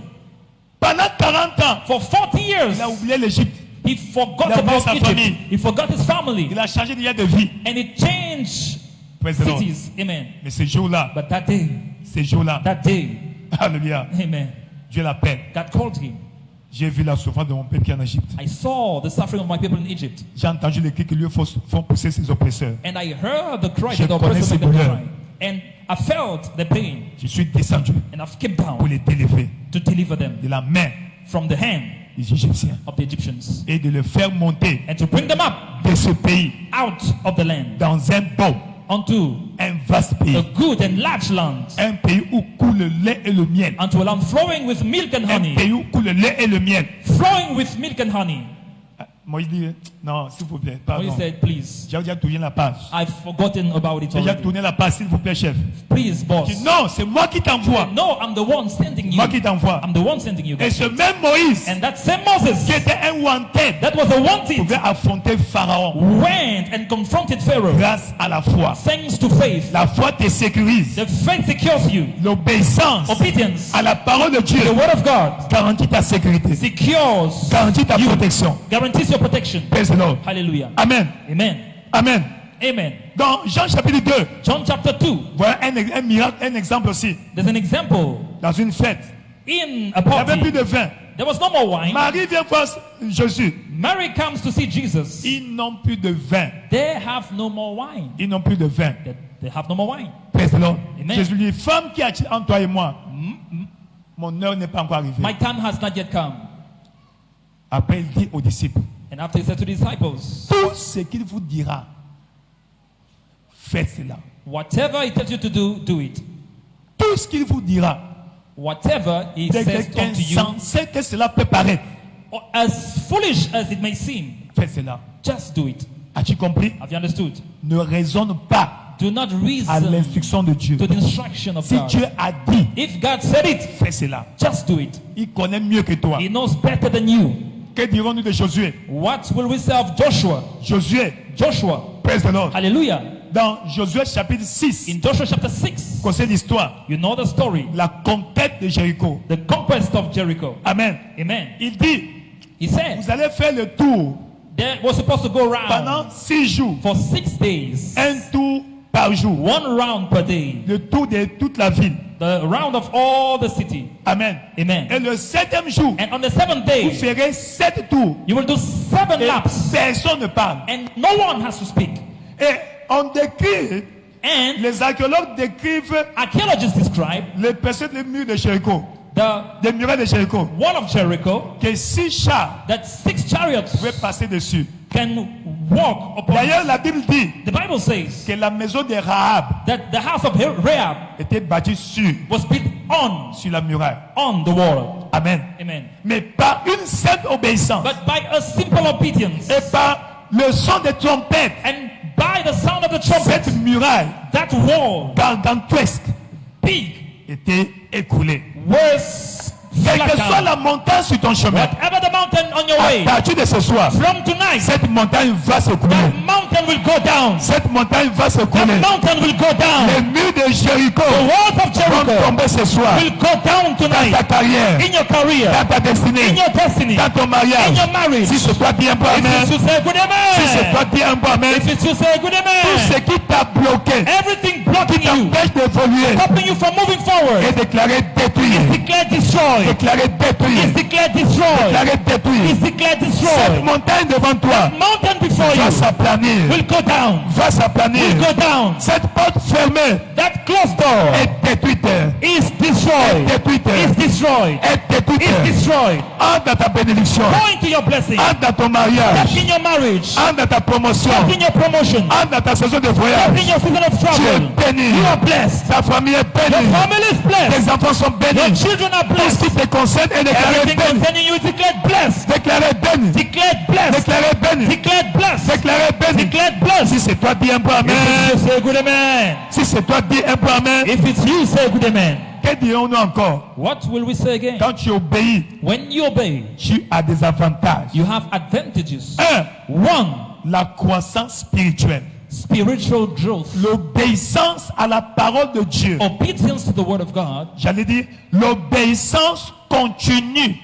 pendant 40 ans, For 40 years, il a oublié l'Égypte. he forgot Il a oublié about sa Egypt. famille. He forgot his family. Il a changé d'idée de vie. And he changed Praise the Lord. cities. Amen. Mais ce jour-là, But that day, alléluia, amen, Dieu l'appelle. God called him. J'ai vu la souffrance de mon peuple qui est en Égypte. I saw the suffering of my people in Egypt. J'ai entendu les cris qui lui font pousser ses oppresseurs. And I heard the cry Je that the connais oppressors ces made them douleurs. cry. And I felt the pain. Je suis descendu And I've came pour down les délivrer to deliver them de la main from the hand des Égyptiens of the Egyptians. et de le faire monter And to bring them up de ce pays out of the land dans un beau, onto un vaste a pays. good and large land. Un pays où coule le lait et le miel. Unto a land flowing with milk and Un honey. pays où coule le lait et le miel. Flowing with milk and honey. Moïse dit, non, s'il vous plaît, Moïse pardon. said, please, J'ai déjà tourné la page. I've forgotten about it J'ai déjà already. tourné la page, s'il vous plaît, chef. Please, boss. Il dit, non, c'est moi qui t'envoie. No, I'm the one sending you. Moi qui t'envoie. I'm the one sending you. Et guys. ce même Moïse, And that same Moses, qui était un wanted, that was a wanted, pouvait affronter Pharaon went and confronted Pharaoh. grâce à la foi. Thanks to faith. La foi te sécurise. The faith secures you. L'obéissance Obedience à la parole de Dieu to the word of God garantit ta sécurité, secures, garantit ta protection. guarantees your protection. Praise the Lord. Hallelujah. Amen. Amen. Amen. Amen. Dans Jean chapitre 2, John chapter 2. voilà un miracle, un exemple aussi. There's an example. Dans une fête, In a il n'y avait plus party, de vin. there was no more wine. Marie vient voir Jésus. Mary comes to see Jesus. Ils n'ont plus de vin. They have no more wine. Ils n'ont plus de vin. They have no more wine. Praise the Lord. Amen. Jésus lui dit, femme qui a entre toi et moi, mon heure n'est pas encore arrivée. My time has not yet come. Après, il dit aux disciples, And after he said to the disciples, tout ce qu'il vous dira, faites cela. whatever he tells you to do it. Tout ce qu'il vous dira, Whatever he dès says quelqu'un unto you, sensé que cela peut paraître, or as foolish as it may seem, faites cela. just do it. As-tu compris? Have you understood? Ne raisonne pas Do not à reason l'instruction de Dieu. to the instruction of Si God. Dieu a dit, If God said it, fais cela. just do it. Il connaît mieux que toi. He knows better than you. Que dirons-nous de Josué? What will we say of Joshua? Josué, Joshua. praise the Lord. Hallelujah. Dans Josué chapitre 6, In Joshua chapter 6, qu'on sait l'histoire, you know the story. la conquête de Jéricho. The conquest of Jericho. Amen. Amen. Il dit, He said vous allez faire le tour they were supposed to go round pendant 6 jours, for 6 days. un tour par jour, One round per day. le tour de toute la ville. The round of all the city. Amen. Amen. Et le 7e jour, And on the 7th vous day, ferez 7 tours. you will do 7 Et laps. personne ne parle. And no one has to speak. Et on décrit, And les archéologues décrivent archaeologists describe les personnes des murs de Jéricho, the des murailles de Jéricho, wall of Jericho que 6 chars that 6 chariots pouvaient passer dessus. can walk upon. D'ailleurs, la Bible dit The Bible says que la maison de Rahab that the house of Rahab était bâtie was built sur la muraille. on the wall. Amen. Amen. Mais par une simple obéissance But by a simple obedience et par le son des trompettes, and by the sound of the trumpet, cette muraille that wall, gargantuesque big, était écoulée. was Quelle que flat soit down. la montagne sur ton chemin, Whatever the mountain on your à way, partir de ce soir, from tonight, cette montagne va s'écouler. that mountain will go down. Cette montagne va That s'écouler. mountain will go Les down. murs de Jéricho The walls of vont Jericho tomber ce soir will go down dans ta tonight carrière, in your career, dans ta destinée, in your destiny, dans ton in mariage. your marriage. Si c'est toi, dis un peu If amen. it's to say good Si c'est toi, amen, dis un peu amen. if it's to say good Tout ce amen, qui t'a bloqué, everything blocking you, t'empêche d'évoluer, stopping you from moving est forward, déclaré détruit. declare destroyed. Déclaré détruit. Is declared destroyed. Déclaré détruit. Is declared Cette destroyed. montagne devant toi Mountain before va you s'aplanir. will go down. Va s'aplanir. Will go down. Cette porte fermée That closed door est détruite. is destroyed. Détruite. Is destroyed. Est détruite. Is destroyed. Entre dans ta bénédiction. Go into your blessing. Entre dans ton mariage. Step in your marriage. Entre dans ta promotion. Step in your promotion. Entre dans ta saison de Step in voyage. your season of Tu es travel. béni. You are blessed. Ta famille est Your bénie. family is blessed. Tes enfants sont Your bénis. children are Tout ce blessed. qui te concerne est déclaré Everything béni. concerning you is declared blessed. Déclaré béni. Declared blessed. Déclaré béni. Declared blessed. Déclaré béni. Declared blessed. Si c'est toi, dis un peu amen. If it's you, say good amen. Si c'est toi, dis un peu amen. If it's you, say good amen. Que dirons-nous encore? What will we say again? Quand tu obéis, When you obey, tu as des avantages. you have advantages. 1. One, La croissance spirituelle. spiritual growth. L'obéissance à la parole de Dieu. Obedience to the word of God. J'allais dire l'obéissance continue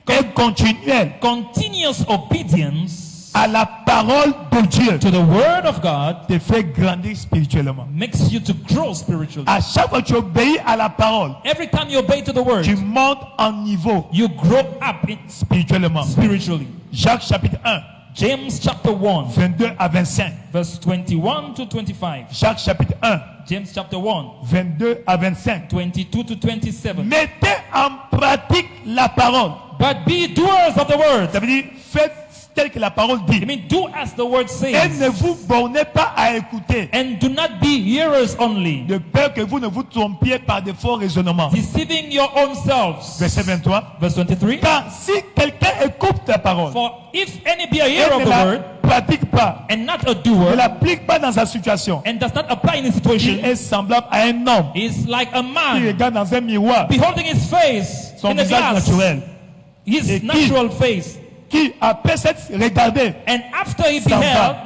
et continuelle Continuous obedience à la parole de Dieu to the word of God te fait grandir spirituellement. makes you to grow spiritually. À chaque fois que tu obéis à la parole, Every time you obey to the word, tu montes en niveau you grow up spirituellement. spiritually. Jacques chapitre 1, James chapter 1, 22 à 25. verse 21 to 25. Jacques chapitre 1, James chapter 1, 22 à 25. 22 to 27. Mettez en pratique la parole. But be doers of the word. Ça veut dire faites tel que la parole dit. It means do as the word Et ne says. vous bornez pas à écouter, And do not be hearers only, de peur que vous ne vous trompiez par de faux raisonnements. deceiving your own selves. Verset 23. Verse 23. Car si quelqu'un écoute la parole For if any be a et hearer of ne the la word pratique pas, and not a ne doer, l'applique pas dans sa situation, and does not apply in his il situation, est semblable à un homme is like a qui man regarde dans un miroir beholding his face son in the visage glass, naturel, his Et qui- natural face, qui après s'être regardé and after he s'en beheld, va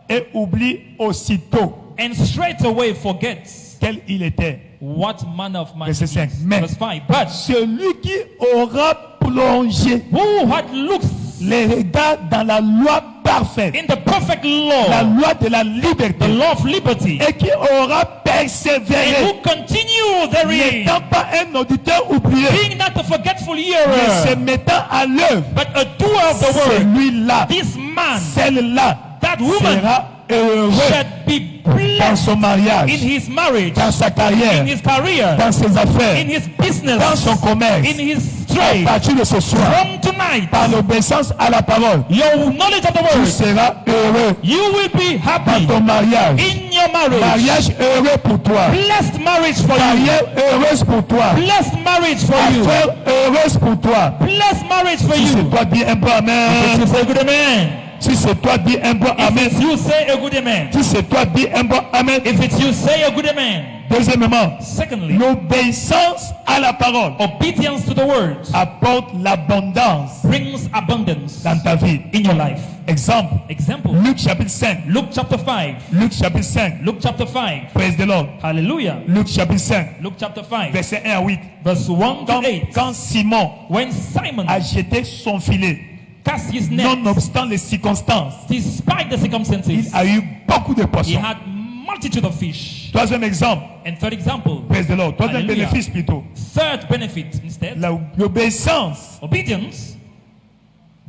et oublie aussitôt and straight away forgets quel il était. what manner of man Verset he 5. is. Mais Verse 5. But celui qui aura plongé who had looked les regards dans la loi parfaite, in the perfect la law, loi de la the liberté, law of liberty, et qui aura and persévéré, who continue therein, n'étant pas un auditeur oublié, being not a forgetful mais se hearer, mettant à l'œuvre, but a doer of the word, celui-là, this man, celle-là, that woman, sera heureux shall be dans blessed son mariage, in his marriage, dans sa carrière, in his career, dans ses affaires, in his dans business, son commerce. in his À trade. partir de ce soir, From tonight, par l'obéissance à la parole, your knowledge of the tu word, seras heureux you will be dans happy ton mariage. in your marriage. Mariage heureux pour toi. Blessed marriage for you. Carrière heureuse pour toi. Blessed marriage for you. Affaire heureuse pour toi. Blessed marriage for Si c'est you. toi, dis un bon If amen. you say a good amen. Si c'est toi, dis un bon If amen. it's you, say a good amen. Si c'est toi, dis un bon amen. If it's you, say a good amen. Deuxièmement, Secondly, l'obéissance à la parole obedience to the word apporte l'abondance brings abundance dans ta vie. in your life. Exemple, Example, Luc chapitre 5. Luke chapter 5. Luc chapitre 5. Luke chapter 5. Praise the Lord. Hallelujah. Luc chapitre 5. Luke chapter 5. Verset 1 à 8. Verse 1 to 8. Quand Simon When Simon a jeté son filet, cast his net, nonobstant les circonstances, despite the il circumstances, a eu beaucoup de he poissons. had multitude of fish. Troisième exemple, And third example, praise the Lord. Troisième Hallelujah. bénéfice plutôt. third benefit instead, L'obéissance obedience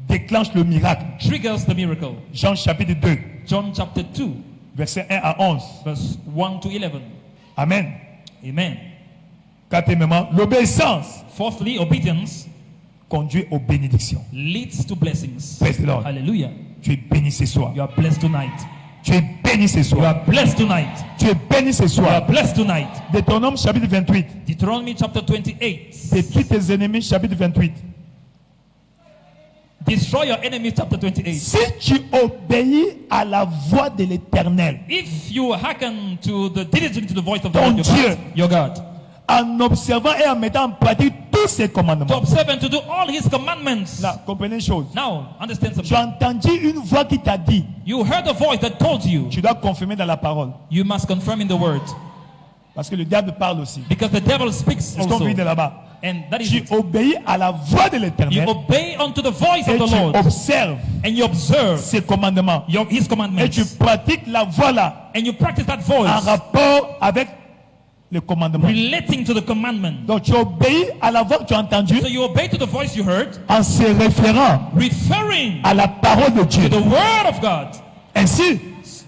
déclenche le miracle. triggers the miracle. Jean chapitre 2, John chapter 2, verset 1 à 11. verse 1 to 11. Amen. Amen. Quatrièmement, l'obéissance Fourthly, obedience conduit aux bénédictions. leads to blessings. Praise the Lord. Hallelujah. Tu es béni ce soir. You are blessed tonight. Tu es béni ce You soir. are blessed tonight. Tu es béni ce You are soir. blessed tonight. Deutéronome chapitre 28. Deuteronomy chapter 28. Détruis tes ennemis chapitre 28. Destroy your enemies chapter 28. Si tu obéis à la voix de l'Éternel, If you hearken to the diligent to the voice of the Ton Lord Dieu. your God, en observant et en mettant en pratique tous ses to commandements. observe and to do all his commandments. Là, comprenez une chose. Now, understand Tu as something. entendu une voix qui t'a dit, You heard a voice that told you. tu dois confirmer dans la parole. You must confirm in the word. Parce que le diable parle aussi. Because the devil speaks C'est ce qu'on also. vit de là-bas. And that is Tu it. obéis à la voix de You l'Éternel obey unto the voice et of the tu Lord. observes And you observe ses commandements. his Et commandments. tu pratiques la voix là And you practice that en voice rapport avec le commandement. relating to the commandment. Donc tu obéis à la voix que tu as entendue So you obey to the voice you heard, en se référant referring à la parole de Dieu. to the word of God. Ainsi,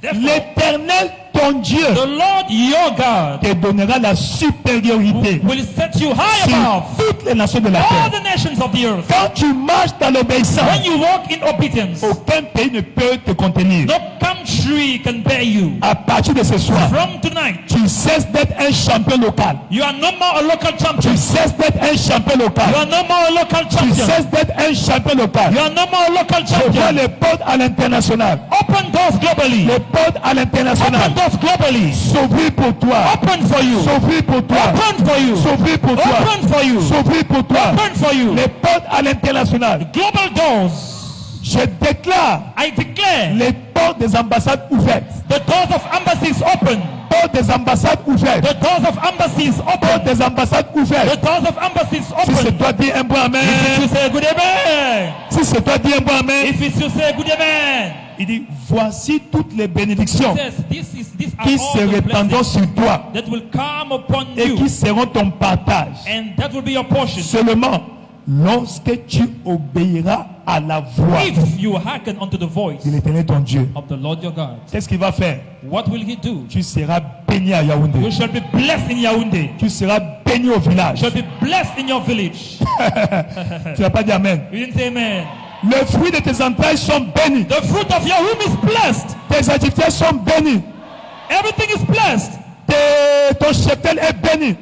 Therefore, l'Éternel, ton Dieu, the Lord your God te donnera la supériorité will set you high sur above toutes les nations de la all terre. the nations of the earth. Quand tu marches dans l'obéissance, When you walk in obedience, aucun pays ne peut te contenir. no country can bear you. À partir de ce soir, From tonight, tu cesses d'être un champion local. you are no more a local Tu champion. cesses d'être un champion You local. are no more a local Tu champion. cesses d'être un champion local. You are no more a local Je vois champion. les portes à l'international. Open doors globally. Les portes à l'international Open doors globally. s'ouvrir pour toi. Open for you. S'ouvrir pour toi. Open for you. S'ouvrir pour toi. Open for you. S'ouvrir pour toi. Open for you. Les portes à l'international. Global doors. Je déclare I declare les portes des ambassades ouvertes. the doors of embassies open. Portes des ambassades ouvertes. The doors of embassies Portes open. des ambassades The ouvertes. doors of embassies Si c'est open. toi, dis un bon If amen. you say good amen. Si c'est toi, dis un bon amen. If it's you say good amen. Il dit, voici toutes les bénédictions Says these are qui all se the répandront blessings sur toi that will come upon et you, qui seront ton partage. and that will be your portion. Seulement lorsque tu obéiras à la voix If you hearken unto the voice de l'Éternel ton Dieu. of the Lord your God, Qu'est-ce qu'il va faire? what will he do? Tu seras béni à You Yaoundé. shall be blessed in Yaoundé. Tu seras béni au village. You shall be blessed in your village. Tu n'as pas dit amen. You didn't say amen. Le fruit de tes entrailles sont bénis. The fruit of your womb is blessed. Tes activités sont bénies. Everything is blessed. Ton cheptel est béni.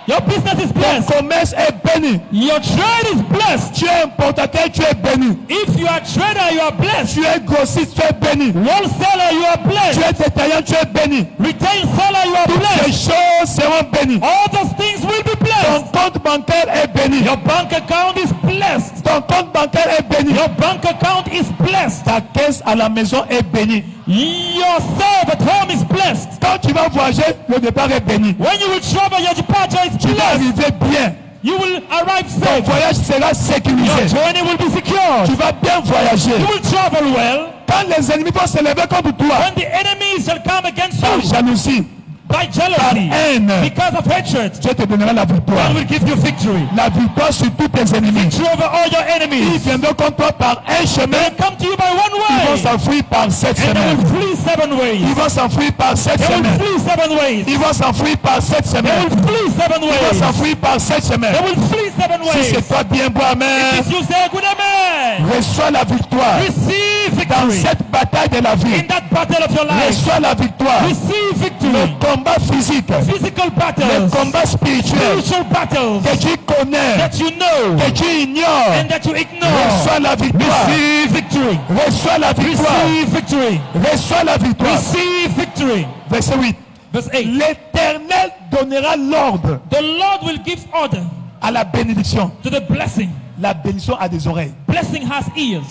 Your business is Ton blessed. commerce est béni. Your trade is blessed. Tu es importateur, tu es béni. If you are trader, you are blessed. Tu es grossiste, tu es béni. Wholesaler, you are Tu blessed. es détaillant, tu es béni. Retail seller, you are Toutes ces blessed. choses seront bénies. All those things will be Ton blessed. compte bancaire est béni. Your bank account is blessed. Ton compte bancaire est béni. Your bank account is blessed. Ta caisse à la maison est bénie. Your serve at home is blessed. Quand tu vas voyager, le départ est béni. When you will travel, your departure is Tu vas blessed. arriver bien. You will arrive Ton safe. voyage sera Your sécurisé. journey will be secured. Tu vas bien voyager. You will travel well. Quand les ennemis vont se lever contre toi, When the enemies shall come against par you jalousie, by jealousy, haine, because of hatred, Dieu te donnera la victoire. God will give you victory. La victoire sur tous tes ennemis. Victory over all your Ils enemies. viendront contre toi par un chemin. They come to you by Ils one vont way, s'enfuir par 7 and they chemins. will flee 7 ways. Ils vont s'enfuir par 7 They will chemins. flee 7 ways. Ils vont s'enfuir par 7 They chemins. will flee 7 Ils vont ways. s'enfuir par 7 chemins. They will flee 7 Si ways. c'est toi bien beau, amen. If you say good amen, Reçois la victoire. receive Dans victory. cette bataille de la vie. In that battle of your life, Reçois la victoire. receive Le victory. combat physique. Physical Le battles, combat spirituel. spiritual battles Que tu connais. that you know Que tu ignores. and that you ignore. Reçois la victoire. Receive victory. Reçois la victoire. Receive victory. Reçois la victoire. Receive victory. Verset 8. Verse 8. L'Éternel donnera l'ordre The Lord will give order à la bénédiction. to the blessing. La bénédiction a des oreilles. Blessing has ears.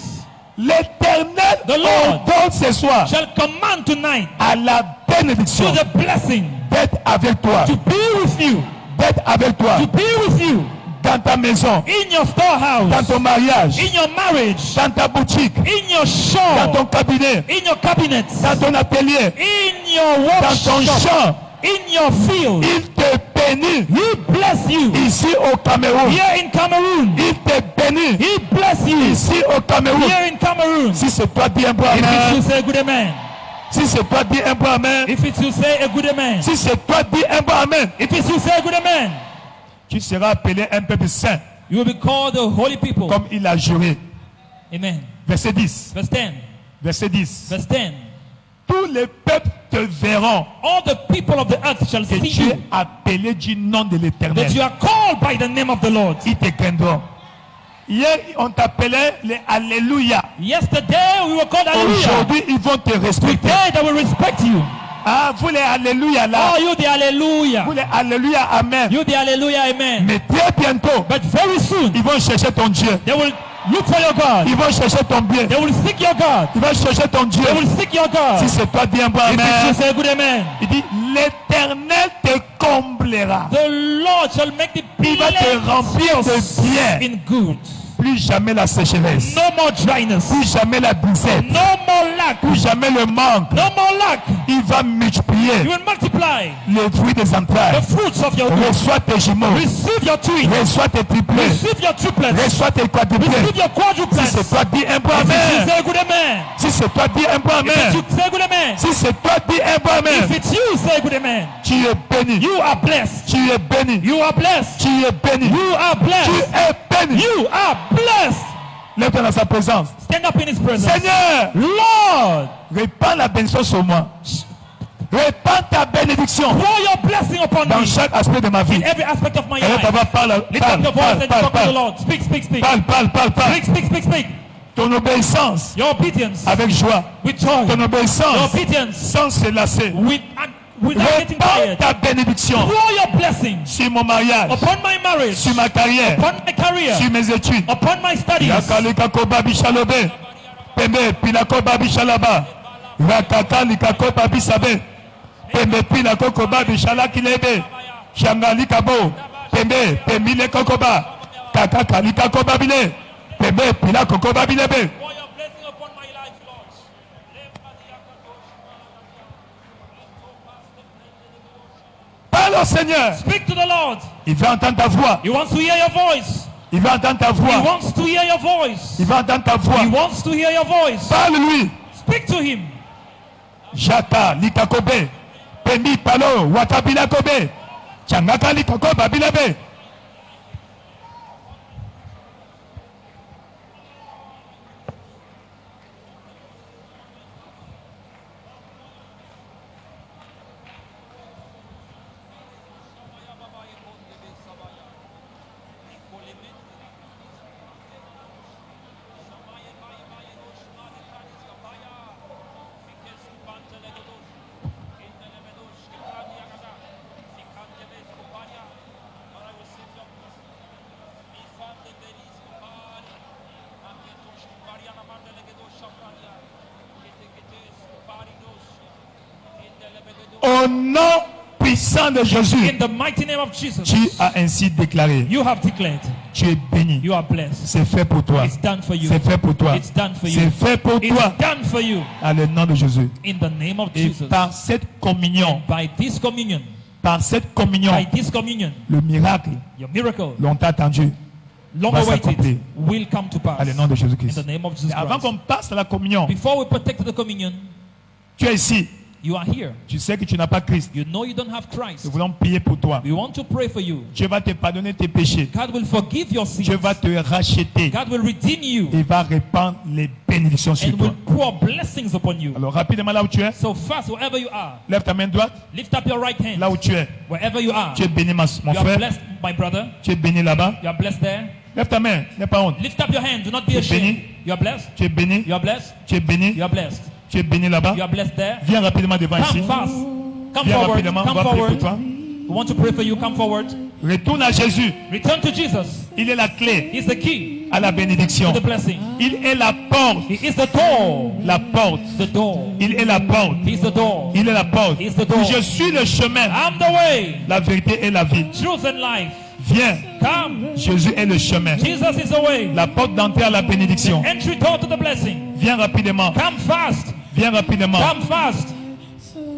L'Éternel The Lord ordonne ce soir shall command tonight à la bénédiction to the blessing d'être avec toi. to be with you. D'être avec toi. To be with you Dans ta maison. in your storehouse, Dans ton mariage. in your marriage, Dans ta boutique. in your Dans shop, ton cabinet. in your cabinet, Dans ton atelier. in your Dans ton workshop, champ. in your field. Il te bénit. He bless you. Ici au Cameroun. Here in Cameroon, Il te bénit. He bless you. Ici au Cameroun. Here in Cameroon. Si c'est toi, dis un bon If it's you, amen. say a good amen. Si c'est toi, dis un bon amen. If it's you, say a good amen. Si c'est toi, dis un bon amen. If it's you, say a good amen. Tu seras appelé un peuple saint, You will be called the holy people. comme il a juré. Amen. Verset 10. Verse 10. Verset 10. Verse 10. Tous les peuples te verront All the people of the earth shall que see tu es you, appelé du nom de l'Éternel. that you are called by the name of the Lord. Ils te craindront. Hier, on t'appelait les Alléluia. Yesterday we were called Hallelujah. Aujourd'hui, ils vont te respecter. Today they will respect you. Ah, vous les Alléluia là. Oh, you the Hallelujah. Vous les Alléluia, Amen. You the Hallelujah, amen. Mais très bientôt, But very soon ils vont chercher ton Dieu. they will look for your God. Ils vont chercher ton bien. They will seek your God. Ils vont chercher ton Dieu. They will seek your God. Si c'est toi, bien bon, If it's you, amen. say a good amen. Il dit, l'Éternel te comblera. The Lord shall make the Il va te remplir de bien. in good. Plus jamais la sécheresse. No more dryness. Plus jamais la disette. No more lack. Plus jamais le manque. No more lack. Il va multiplier You will multiply les fruits des the entrailles. fruits of your womb. Reçois tes jumeaux. Receive your twins. Reçois tes triplés. Receive your triplets. Reçois tes quadruplés. Receive your Si quadruplets. c'est toi, dis un bon If it's you, amen. say a good amen. Si c'est toi, dis un bon If it's amen. you, say a good amen. Si c'est toi, dis un bon If amen. it's you, say a good amen. Tu es béni. You are blessed. Tu es béni. You are blessed. Tu es béni. You are Tu blessed. es béni. You are blessed. Lève-toi dans sa présence. Stand up in His presence. Seigneur, Lord, répands la bénédiction sur moi. Répands ta bénédiction pour your blessing upon dans me chaque aspect de ma vie. in every aspect of my Et là, life. papa, parle, Lift up your voice parle, and parle, talk to the parle, Lord. Speak, speak, speak. parle, parle, parle, parle. Speak, speak, speak, speak. Ton obéissance Your obedience avec joie. with joy. Ton Your obéissance obedience sans se lasser. without getting Répands tired. ta bénédiction Pour your blessing sur mon mariage, upon my marriage, sur ma carrière, upon my career, sur mes études. upon my studies. Yakalika koba bishalobe. Pembe pilako babi shalaba. Rakaka likako babi sabe. Pembe pilako koba bishala kilebe. Shangali kabo. Pembe pemile kokoba. Kaka kalika koba bile. Pembe pilako koba bilebe. For your blessing upon my life, Lord. Parle au Seigneur. Speak to the Lord. Il veut entendre ta voix. He wants to hear your voice. Il veut entendre ta He voix. wants to hear your voice. Il veut entendre ta voix. He wants to hear your voice. Parle-lui. Speak to him. Jaka likakobe. Pembi palo wakabila kobe. Changaka likakoba bilabe. Au nom puissant de Jésus, In the mighty name of Jesus, tu as ainsi déclaré. you have declared, Tu es béni. you are blessed. C'est fait pour toi. It's done for you. C'est fait pour toi. It's done for you. C'est fait pour It's toi. done for you. Dans le nom de Jésus. In the name of Et Jesus. par cette communion, By this communion, le miracle, your miracle, longtemps attendu, long va s'accomplir. awaited, will come to pass. dans le nom de In Jésus-Christ. the name of Jesus Et avant Christ. qu'on passe à la communion, Before we partake the communion, tu es ici. you are here. Tu sais que tu n'as pas Christ. You know you don't have Christ. Nous voulons prier pour toi. We want to pray for you. Dieu va te pardonner tes péchés. God will forgive your sins. Dieu va te racheter. God will redeem you Il va répandre les bénédictions sur and toi. will pour blessings upon you. Alors rapidement là où tu es, So fast, wherever you are, lève ta main droite. lift up your right hand. Là où tu es, Wherever you are, tu es béni mon you are frère. blessed, my brother. Tu es béni là-bas. You are blessed there. Lève ta main, n'aie pas honte. Lift up your hand. Do not be Tu es béni. ashamed. You are blessed. Tu es béni. You are blessed. Tu es béni. You are blessed. Tu es béni là-bas. You are blessed there. Viens rapidement devant ici. Come fast. Come Viens forward. rapidement, on Come va prier pour forward. toi. We want to pray for you. Come forward. Retourne à Jésus. Return to Jesus. Il est la clé He's the key à la bénédiction. to the blessing. Il est la porte. He is the door. La porte. The door. Il est la porte. He's the door. Il est la porte. He's the door. Je suis le chemin, I'm the way, la vérité et la vie. truth and life. Viens. Come. Jésus est le chemin. Jesus is the way. La porte d'entrée à la bénédiction. Entry door to the blessing. Viens rapidement. Come fast. Viens rapidement. Come fast.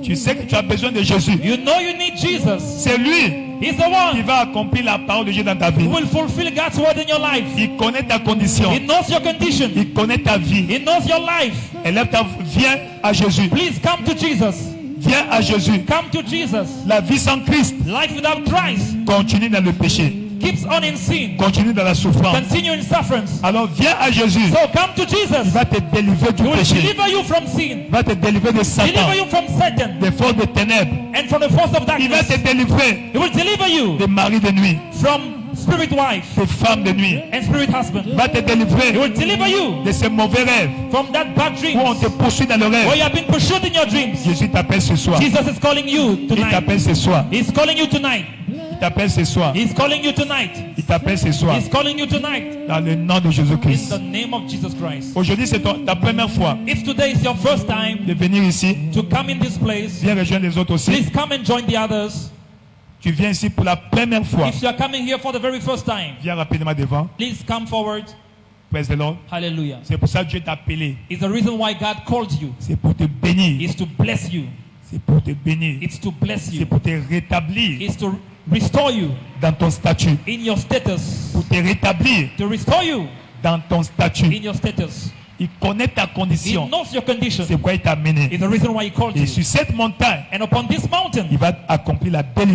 Tu sais que tu as besoin de Jésus. You know you need Jesus. C'est lui He's the qui one va accomplir la parole de Dieu dans ta vie. who will fulfill God's word in your life. Il connaît ta condition. He knows your condition. Il connaît ta vie. He knows your life. Viens à Jésus. Please come to Jesus. Viens à Jésus. Come to Jesus. La vie sans Christ Life without Christ continue dans le péché. keeps on in sin. Continue dans la souffrance. Continue in sufferance. Alors viens à Jésus. So come to Il Jesus. va te délivrer du He will péché. deliver you from sin. Il va te délivrer de Satan, Deliver you from Satan des forces de ténèbres. and from the force of Il va darkness. te délivrer He will deliver you des maris de nuit, from spirit wife des femmes de nuit. and spirit husband. Il va te He délivrer will deliver you de ces mauvais rêves from that bad où on dreams te poursuit dans le where rêve. you have been pursued in your dreams. Jésus t'appelle ce soir. Jesus is calling you Il tonight. t'appelle ce soir. He's calling you tonight. Il t'appelle ce soir. He's calling you tonight. Il t'appelle ce soir. He's calling you tonight. Dans le nom de In Jésus-Christ. the name of Jesus Christ. Aujourd'hui, c'est ta première fois If today is your first time de venir ici. to come in this place, Viens rejoindre les autres aussi. please come and join the others. Tu viens ici pour la première fois. If you are coming here for the very first time, Viens rapidement devant. please come forward. Praise the Lord. Hallelujah. C'est pour ça que Dieu t'a appelé. It's the reason why God called you. C'est pour te bénir. It's to bless you. C'est pour te bénir. It's to bless C'est you. pour te rétablir It's to restore you dans ton statut. in your status. Pour te rétablir To restore you dans ton statut. in your status. Il connaît ta He condition. knows your condition. C'est pourquoi il t'a amené. It's the reason why he called Et you. sur cette montagne, And upon this mountain, il va accomplir la you will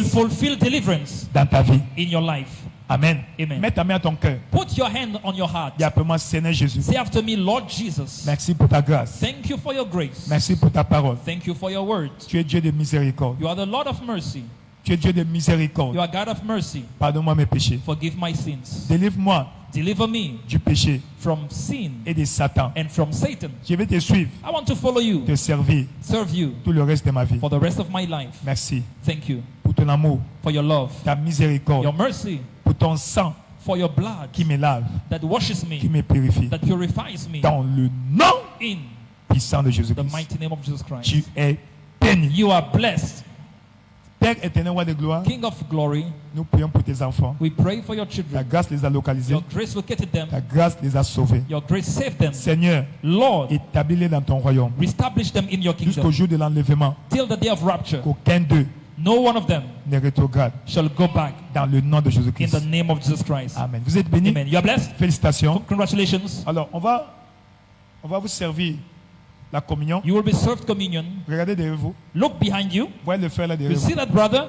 délivrance fulfill deliverance dans ta vie. in your life. Amen. Amen. Mets ta main à ton cœur. Put your hand on your heart. Dis appelle-moi Seigneur Jésus. Say after me, Lord Jesus, Merci pour ta grâce. thank you for your grace. Merci pour ta parole. Thank you for your word. Tu es Dieu de miséricorde. You are the Lord of mercy. Tu es Dieu de You miséricorde. are God of mercy. Pardonne-moi mes péchés. Forgive my sins. Délivre-moi Deliver me du péché from sin et de Satan. and from Satan. Je vais te suivre, I want to follow you, te servir serve you tout le reste de ma vie. for the rest of my life. Merci Thank you pour ton amour, for your love, ta miséricorde, your mercy, pour ton sang for your blood qui me lave, that washes qui me, me purifie. that purifies me Dans le nom in puissant de the Jésus-Christ. mighty name of Jesus Christ. Tu es béni. You are blessed. Père éternel, roi de gloire, King of glory, nous prions pour tes enfants. we pray for your Ta children. grâce les a localisés. Your grace located them. Ta grâce les a sauvés. Your grace saved them. Seigneur, Lord, établis-les dans ton royaume. establish them in your Jusqu'au kingdom jour de l'enlèvement, till the day of rapture. qu'aucun d'eux No one of them ne rétrograde. shall go back Dans le nom de in Jésus-Christ. the name of Jesus Christ. Amen. Vous êtes bénis. Amen. You are blessed. Félicitations. Congratulations. Alors, on va vous servir la communion. You will be served communion. Regardez derrière vous. Look behind you. Voyez le frère là You derrière see vous. that brother?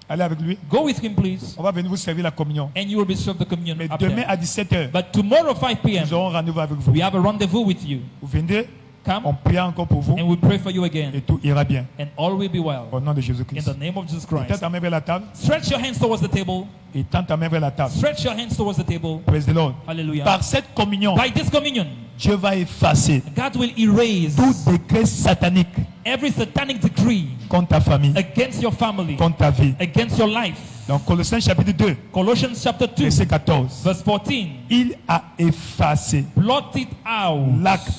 Allez avec lui. Go with him, please. On va venir vous servir la communion. And you will be served the communion Mais up demain there. à 17h, But tomorrow, 5 nous p.m., aurons rendez-vous avec vous. we have a rendezvous with you. Vous venez, on Come prie encore pour vous and we pray for you et again. tout ira bien. And all will be well. Au nom de In Jésus-Christ. the name of Jesus Tends Christ. ta main vers la table. Stretch your hands towards the table. Et tends ta main vers la table. Stretch your hands towards the table. Praise the Lord. Hallelujah. Par cette communion, By this communion, Dieu va effacer God will erase tout décret satanique every satanic decree contre ta famille, against your family, contre ta vie. against your life. Donc Colossiens chapitre 2, Colossians chapter 2, verset 14. verse 14. Il a effacé Blot it out. l'acte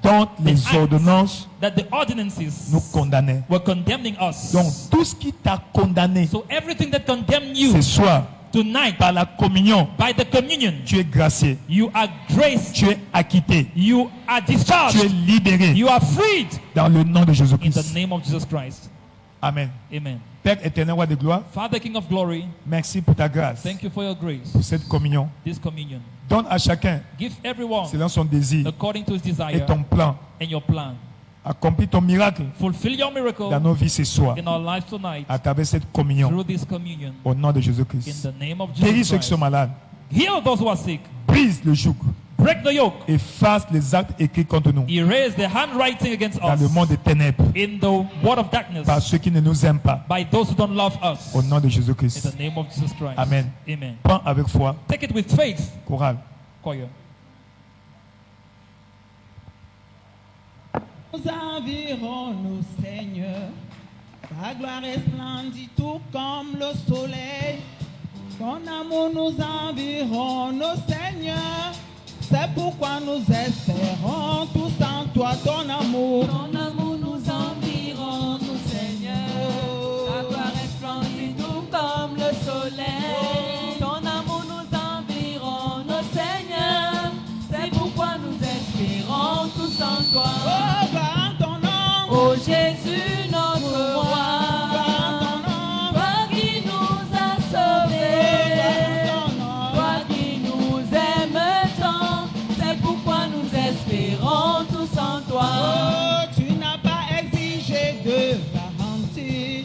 dont les acts ordonnances that the ordinances nous condamnaient. were condemning us. Donc tout ce qui t'a condamné So everything that condemned you ce soir, tonight, par la communion, by the communion, tu es gracié, you are graced, tu es acquitté, you are tu es discharged, libéré you are freed dans le nom de in the Jésus-Christ. name of Jesus Christ. Amen. Amen. Père éternel, roi de gloire, Father, King of glory, merci pour ta grâce, thank you for your grace, pour cette communion. this communion. Donne à chacun, Give everyone selon son désir according to his et desire ton plan, and your plan. accomplis ton miracle Fulfill your miracle dans nos vies ce soir, in our lives tonight à travers cette communion, through this communion au nom de in Jésus-Christ. the name of Guéris Jesus ceux qui sont Christ. malades, Heal those who are sick. brise le joug, Break the yoke. efface les actes écrits contre nous Erase the handwriting against dans us le monde des ténèbres in the world of darkness par ceux qui ne nous aiment pas, by those who don't love us. au nom de In Jésus-Christ. the name of Jesus Christ. Amen. Amen. Prends avec foi, Take it with faith. chorale. Choir. Nous environs nous, Seigneur. Ta gloire est splendide, tout comme le soleil. Ton amour nous environne, nous, Seigneur. C'est pourquoi nous espérons tous en toi, ton amour. Ton amour nous environne, nous, Seigneur. Ta gloire est splendide, tout comme le soleil. Ton amour nous environne, nous, Seigneur. C'est pourquoi nous espérons tous en toi. Oh, gloire en ton nom. Oh Jésus, notre roi. Gloire en ton nom. Toi qui nous as sauvés. Toi qui nous aimes tant. C'est pourquoi nous espérons tous en toi. Oh, tu n'as pas exigé de garantie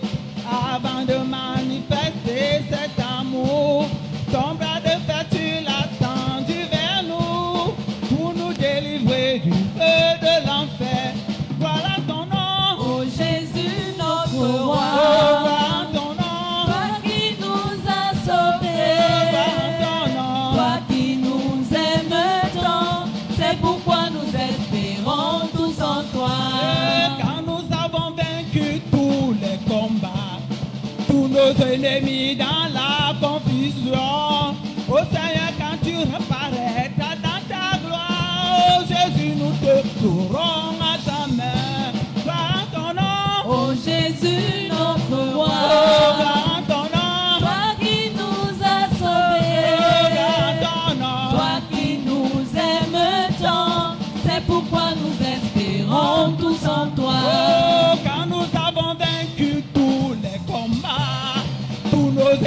avant de manifester cet amour. Ton bras de fer, tu l'as tendu vers nous pour nous délivrer du feu de l'enfer. Voilà ton nom. Oh Jésus, notre Oh, roi. voilà ton nom. Toi qui nous as sauvés. Voilà ton nom. Toi qui nous aimes tant. C'est pourquoi nous espérons tous en toi. Et quand nous avons vaincu tous les combats, tous nos ennemis dans la confusion, ô Seigneur, quand tu reparaîtras dans ta gloire, oh Jésus, nous te louerons à ta main. Gloire en ton nom. Oh Jésus, notre Oh, roi. gloire en ton nom. Toi qui nous as Oh, gloire en sauvés. ton nom. Toi qui nous aimes tant. C'est pourquoi nous espérons tous en toi. Oh, quand nous avons vaincu tous les combats, tous nos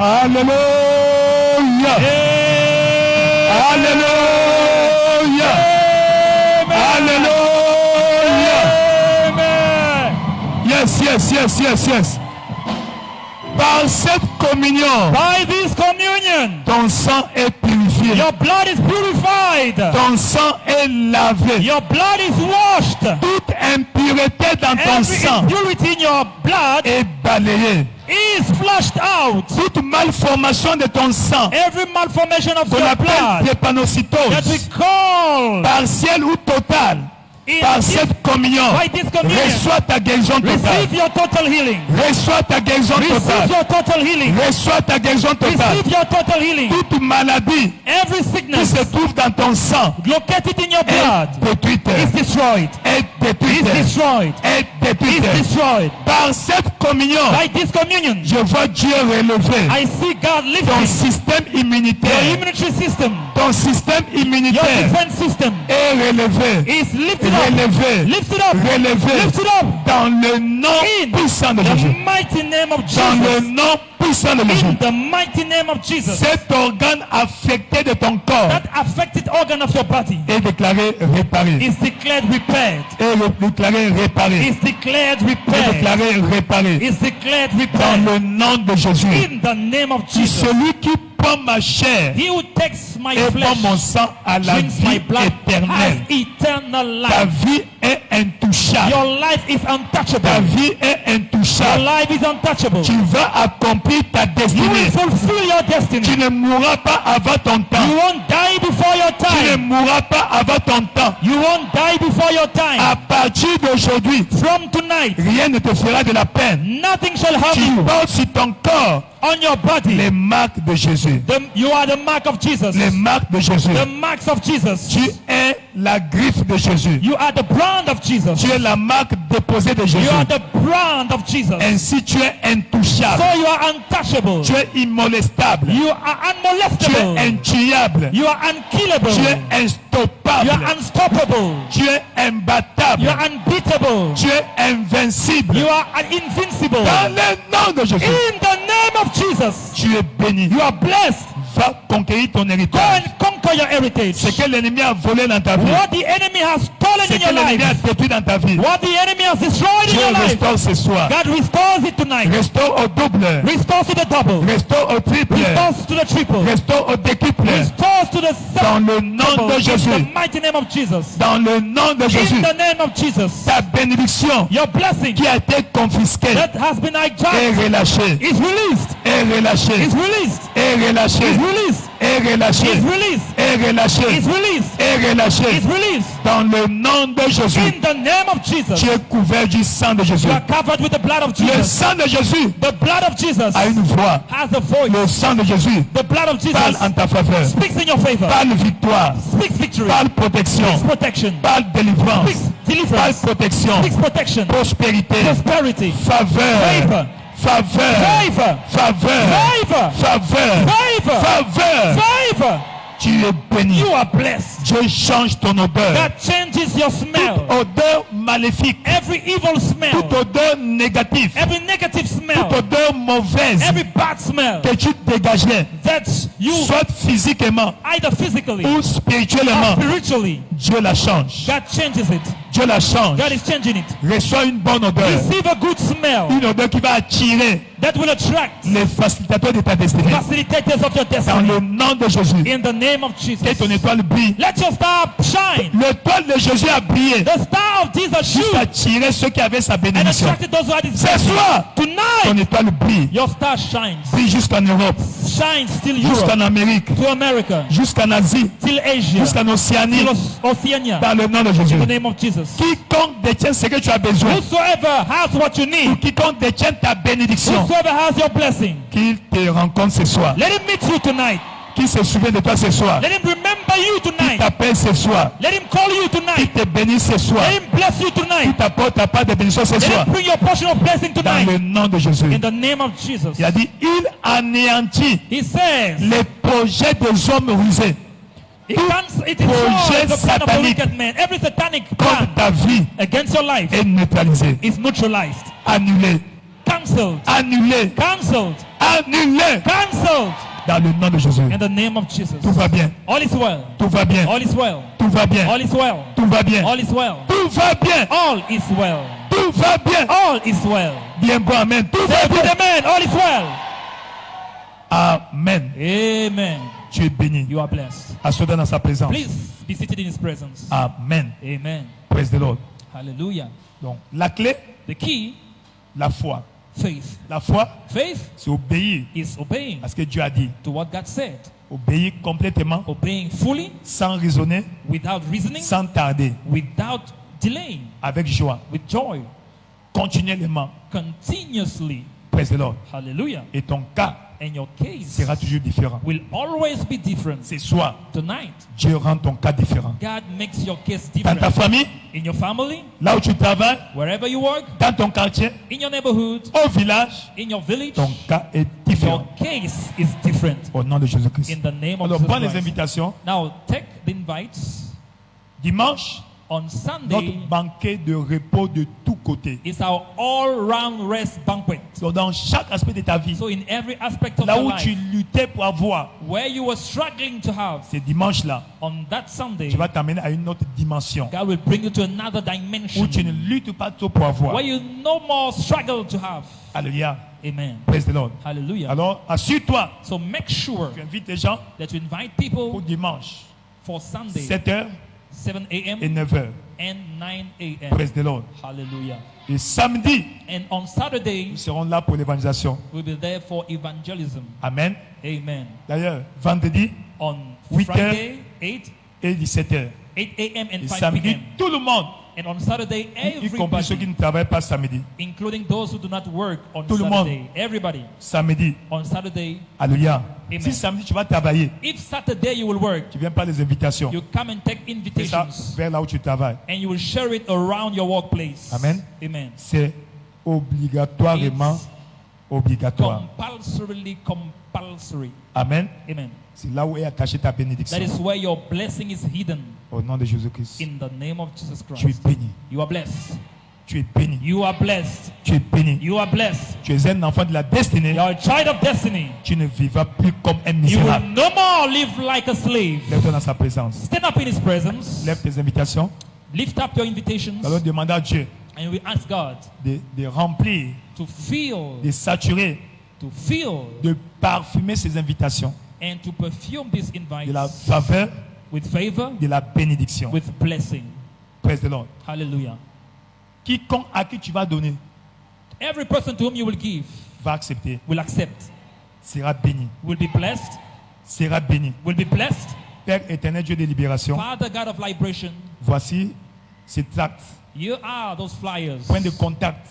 Alléluia. Alléluia. Alléluia. Yes. Par cette communion, By this communion, ton sang est purifié. your blood is purified. Ton sang est lavé. Your blood is washed. Toute impureté dans ton Every sang impurity in your blood est balayée. is flushed out. Toute malformation de ton sang, Every malformation of qu'on your appelle blood that we drépanocytose, call partielle ou totale, par cette communion, by this communion, reçois ta guérison totale. receive your total healing. Reçois ta guérison Receive totale. your total healing. Reçois ta guérison totale. Receive your total healing. Toute maladie Every qui sickness se trouve dans ton sang located in your blood est détruite. is destroyed. Est détruite. Is destroyed. Est détruite. Is destroyed. Par cette communion, By this communion, je vois Dieu relever I see God ton lifting système your immunitaire. immunity system. Ton système Your immunitaire defense system est relevé. is lifted up. Relevé. Lifted up. Relevé. Lifted up. Dans le nom In puissant de the Jésus. mighty name of Dans le Jesus. nom puissant de Jésus. In the mighty name of Jesus. Cet organe affecté de ton corps That affected organ of your body est déclaré réparé. is declared repaired. Est déclaré réparé. Is declared Est repaired. déclaré réparé. Is declared Dans repaired. le nom de Jésus. In the name of Si Jesus. celui qui prend ma chair He who takes my et prend mon flesh, sang à la drinks my vie blood, has éternelle. eternal Ta life. vie est intouchable. Your life is Ta untouchable. vie est Your intouchable. life is untouchable. Tu vas accomplir ta You destinée. will fulfill your Tu destiny. ne mourras pas avant ton You temps. won't die before your Tu ne time. mourras pas avant ton temps. You won't die before your time. À partir d'aujourd'hui, From tonight, rien ne te fera de la peine. nothing shall harm Tu you. portes sur ton corps On your body, les marques de Jésus. you are the mark of Jesus. Les marques de Jésus. The marks of Jesus. Tu es la griffe de Jésus. You are the brand of Jesus. Tu es la marque déposée de Jésus. You are the brand of Jesus. Ainsi tu es intouchable. So you are untouchable. Tu es immolestable. You are Tu es unmolestable. intuable. You are unkillable. Tu es instoppable. You are unstoppable. Tu es imbattable. You are unbeatable. Tu es invincible. You are invincible. Dans le nom de Jésus. In the name of Jesus, Tu es béni. you are blessed. Va conquérir ton Go héritage. and conquer your heritage. Ce que l'ennemi a volé dans ta vie. What the enemy has stolen Ce in que your l'ennemi a life. détruit dans ta vie. What the enemy has destroyed in Dieu your life. restaure ce soir. God restores it tonight. Restaure au double. Restores to the double. Restaure au triple. Restores to the triple. Restaure au décuple. Restores to the Dans seven. le nom de In Jésus. the mighty name of Jesus. Dans le nom de Jésus. In the name of Jesus. Ta bénédiction Your blessing qui a été confisquée that has been est hijacked relâchée. is released. Est relâchée. Is released. Est relâchée. Is released. Est relâchée. Is released. Est relâchée. Is released. Est relâchée. Is released. Dans le nom de Jésus. In the name of Jesus. Tu es couvert du sang de Jésus. You are covered with the blood of Le Jesus. sang de Jésus The blood of Jesus a une voix. has a voice. Le sang de Jésus The blood of parle Jesus en ta faveur. speaks in your favor. Parle victoire. Speaks victory. Parle protection. Speaks protection. Parle délivrance. Speaks Parle deliverance. protection. Speaks protection. Prospérité. Prosperity. Faveur. Favor. Faveur. Favor. Faveur. Favor. Faveur. Favor. Faveur. Favor. Tu es béni. You are blessed. Dieu change ton odeur. God changes your smell. Toute odeur maléfique. Every evil smell. Toute odeur négative. Every negative smell. Toute odeur mauvaise Every bad smell que tu dégageais, that you, soit physiquement either physically ou or spirituellement, spiritually, Dieu la change. God changes it. Dieu la change. God is changing it. Reçois une bonne odeur. Receive a good smell Une odeur qui va attirer that will attract les facilitateurs de ta destinée. facilitators of your Dans le destiny. nom de Jésus. In the name of Que Jesus. ton étoile brille. Let your star shine. L'étoile de Jésus a brillé The star of Jesus jusqu'à shone attirer ceux qui avaient sa and bénédiction. attracted those who had his Ce blessing. soir, ton Tonight, étoile brille. your star shines. Brille jusqu'en Europe, Shines till jusqu'en Europe, Amérique, to America, jusqu'en Asie, till Asia, jusqu'en Océanie. till Oceania. Dans le nom de Jésus. In the name of Jesus. Quiconque détient ce que tu as besoin, Whosoever has what you ou need, quiconque détient ta bénédiction, whosoever has your blessing, qu'il te rencontre ce soir. let him meet you tonight. Qui se souvient de toi ce soir. Let him remember you Qui tonight. t'appelle ce soir. Let him call you Qui tonight. te bénit ce soir. Let him bless you Qui tonight. t'apporte ta part de bénédiction ce Let soir. him bring your portion of blessing Dans tonight. le nom de Jésus. In the name of Jesus. Il a dit, il anéantit He says, les projets des hommes rusés. it projet destroys the plan of the satanique wicked man. Every satanic contre plan ta vie against your life est neutralisé, is neutralized, annulé, Cancelled. annulé, Cancelled. annulé. Cancelled. Dans le nom de Jésus. In the name of Jesus. Tout va bien, All is well. tout va bien, All is well. tout va bien, All is well. tout va bien, All is well. tout va bien, All is well. tout va bien. All is well. Bien bon, amen. Tout va Say with bien. amen. All is well. Amen. Amen. Tu es béni. You are blessed. Assois-toi dans sa présence. Please be seated in His presence. Amen. Amen. Praise the Lord. Hallelujah. Donc, la clé, The key, la foi. faith. La foi, Faith c'est obéir is obeying à ce que Dieu a dit. to what God said. Obéir complètement, Obeying fully, sans raisonner, without reasoning, sans tarder, without delaying, avec joie, with joy, continuellement. continuously. Praise the Lord. Hallelujah. Et ton cas And your case sera toujours différent. will always be different. Ce soir, Tonight, Dieu rend ton cas différent. God makes your case Dans ta different. famille, In your family, là où tu travailles, wherever you work, dans ton quartier, in your neighborhood, au village, in your village, ton cas est différent. your case is different. Au nom de Jésus-Christ. In the name of Alors, Jesus prends les Christ. invitations. Now, take the invites. Dimanche, On notre Sunday banquet de repos de tous côtés. is our all-round rest banquet. Donc, dans chaque aspect de ta vie, So in every aspect of là your où life, tu luttais pour avoir, where you were struggling to have, c'est dimanche-là, on that Sunday, tu vas t'amener à une autre dimension God will bring you to another où dimension tu ne luttes pas trop pour avoir. where you no more struggle to have. Alléluia. Amen. Praise the Lord. Hallelujah. Alors, assure-toi, So make sure tu invites les gens that you invite pour people dimanche, for Sunday, 7h 7 et a.m. 9h. and 9 a.m. Praise the Lord. Hallelujah. Et samedi, And on Saturday, nous serons là pour l'évangélisation. we'll be there for evangelism. Amen. Amen. D'ailleurs, vendredi On 8 Friday, 8 et 17h. 8 a.m. and Et 5 samedi, p.m. tout le monde, And on Saturday, y compris ceux qui everybody, ne travaillent pas samedi. including those who do not work on Tout le monde. Saturday, everybody Samedi, on Saturday. alléluia. Amen. Si samedi tu vas travailler, If Saturday you will work, tu viens pas les invitations. you come and take Fais ça invitations vers là où tu travailles. and you will share it around your workplace. Amen. Amen. C'est obligatoirement It's obligatoire. compulsory. Amen. Amen. C'est là où est attachée ta That bénédiction. is where your blessing is hidden. Au nom de Jésus-Christ. In the name of Jesus Tu es Christ. béni. You are blessed. Tu es béni. You are blessed. Tu es béni. You are blessed. Tu es un enfant de la destinée. You are a child of destiny. Tu ne vivras plus comme un You will misérable. no more live like a slave. Lève-toi dans sa présence. Stand up in His presence. Lève tes invitations. Lift up your invitations. Alors demande à Dieu And we ask God de remplir, to fill, de saturer, de parfumer ces invitations and to perfume these de la invites faveur, with favor, de la bénédiction. with blessing. Praise the Lord. Hallelujah. Quiconque à qui tu vas donner Every person to whom you will give va accepter, will accept, sera béni, will be blessed, sera béni. will be blessed. Père éternel, Dieu de libération, Father God of liberation, voici ces tracts, you are those flyers, point de contact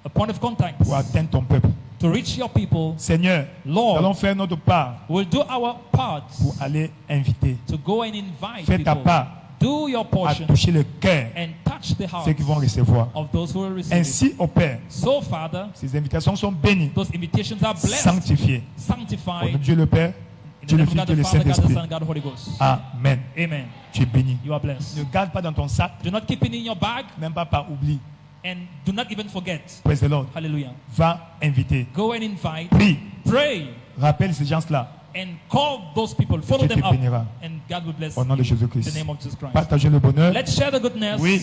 a point of contact pour atteindre ton peuple. to reach your people. Seigneur, nous allons Lord, faire notre part we'll do our part pour aller inviter. to go and invite Fais ta people. part Do your à portion toucher le cœur and touch the hearts ceux qui vont recevoir. of those who will receive it. Ainsi, au Père, So, Father, ces invitations sont bénies, those invitations are blessed, sanctifiées. Au nom sanctified. de Dieu le Père, In the Dieu le name of Fils, God Dieu the le Father, God the Saint-Esprit. Son, God the Holy Ghost. Amen. Amen. Tu es béni. You are blessed. Ne garde pas dans ton sac, Do not keep it in your bag même pas par oubli. and do not even forget. Praise the Lord. Hallelujah. Va inviter. Go and invite, Prie. pray, Rappelle ces gens-là. and call those people. Follow Dieu te them up, bénira. and God will bless Au nom de you. In Jésus-Christ. the name of Jesus Christ. Partagez le bonheur. Let's share the goodness. Oui.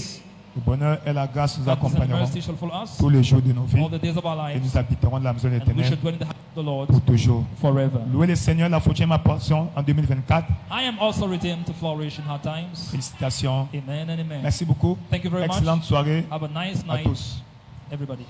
Le bonheur et la grâce nous Goodness and accompagneront mercy shall follow us tous les jours de nos vies. all the days of our Et lives, nous habiterons dans la maison and we éternelle shall dwell in the house of the Lord pour toujours. forever. Louez le Seigneur, la faute ma portion en 2024. I am also redeemed to flourish in hard times. Félicitations. Amen and amen. Merci beaucoup. Thank you very much. Excellente soirée Have a nice à night, tous. everybody.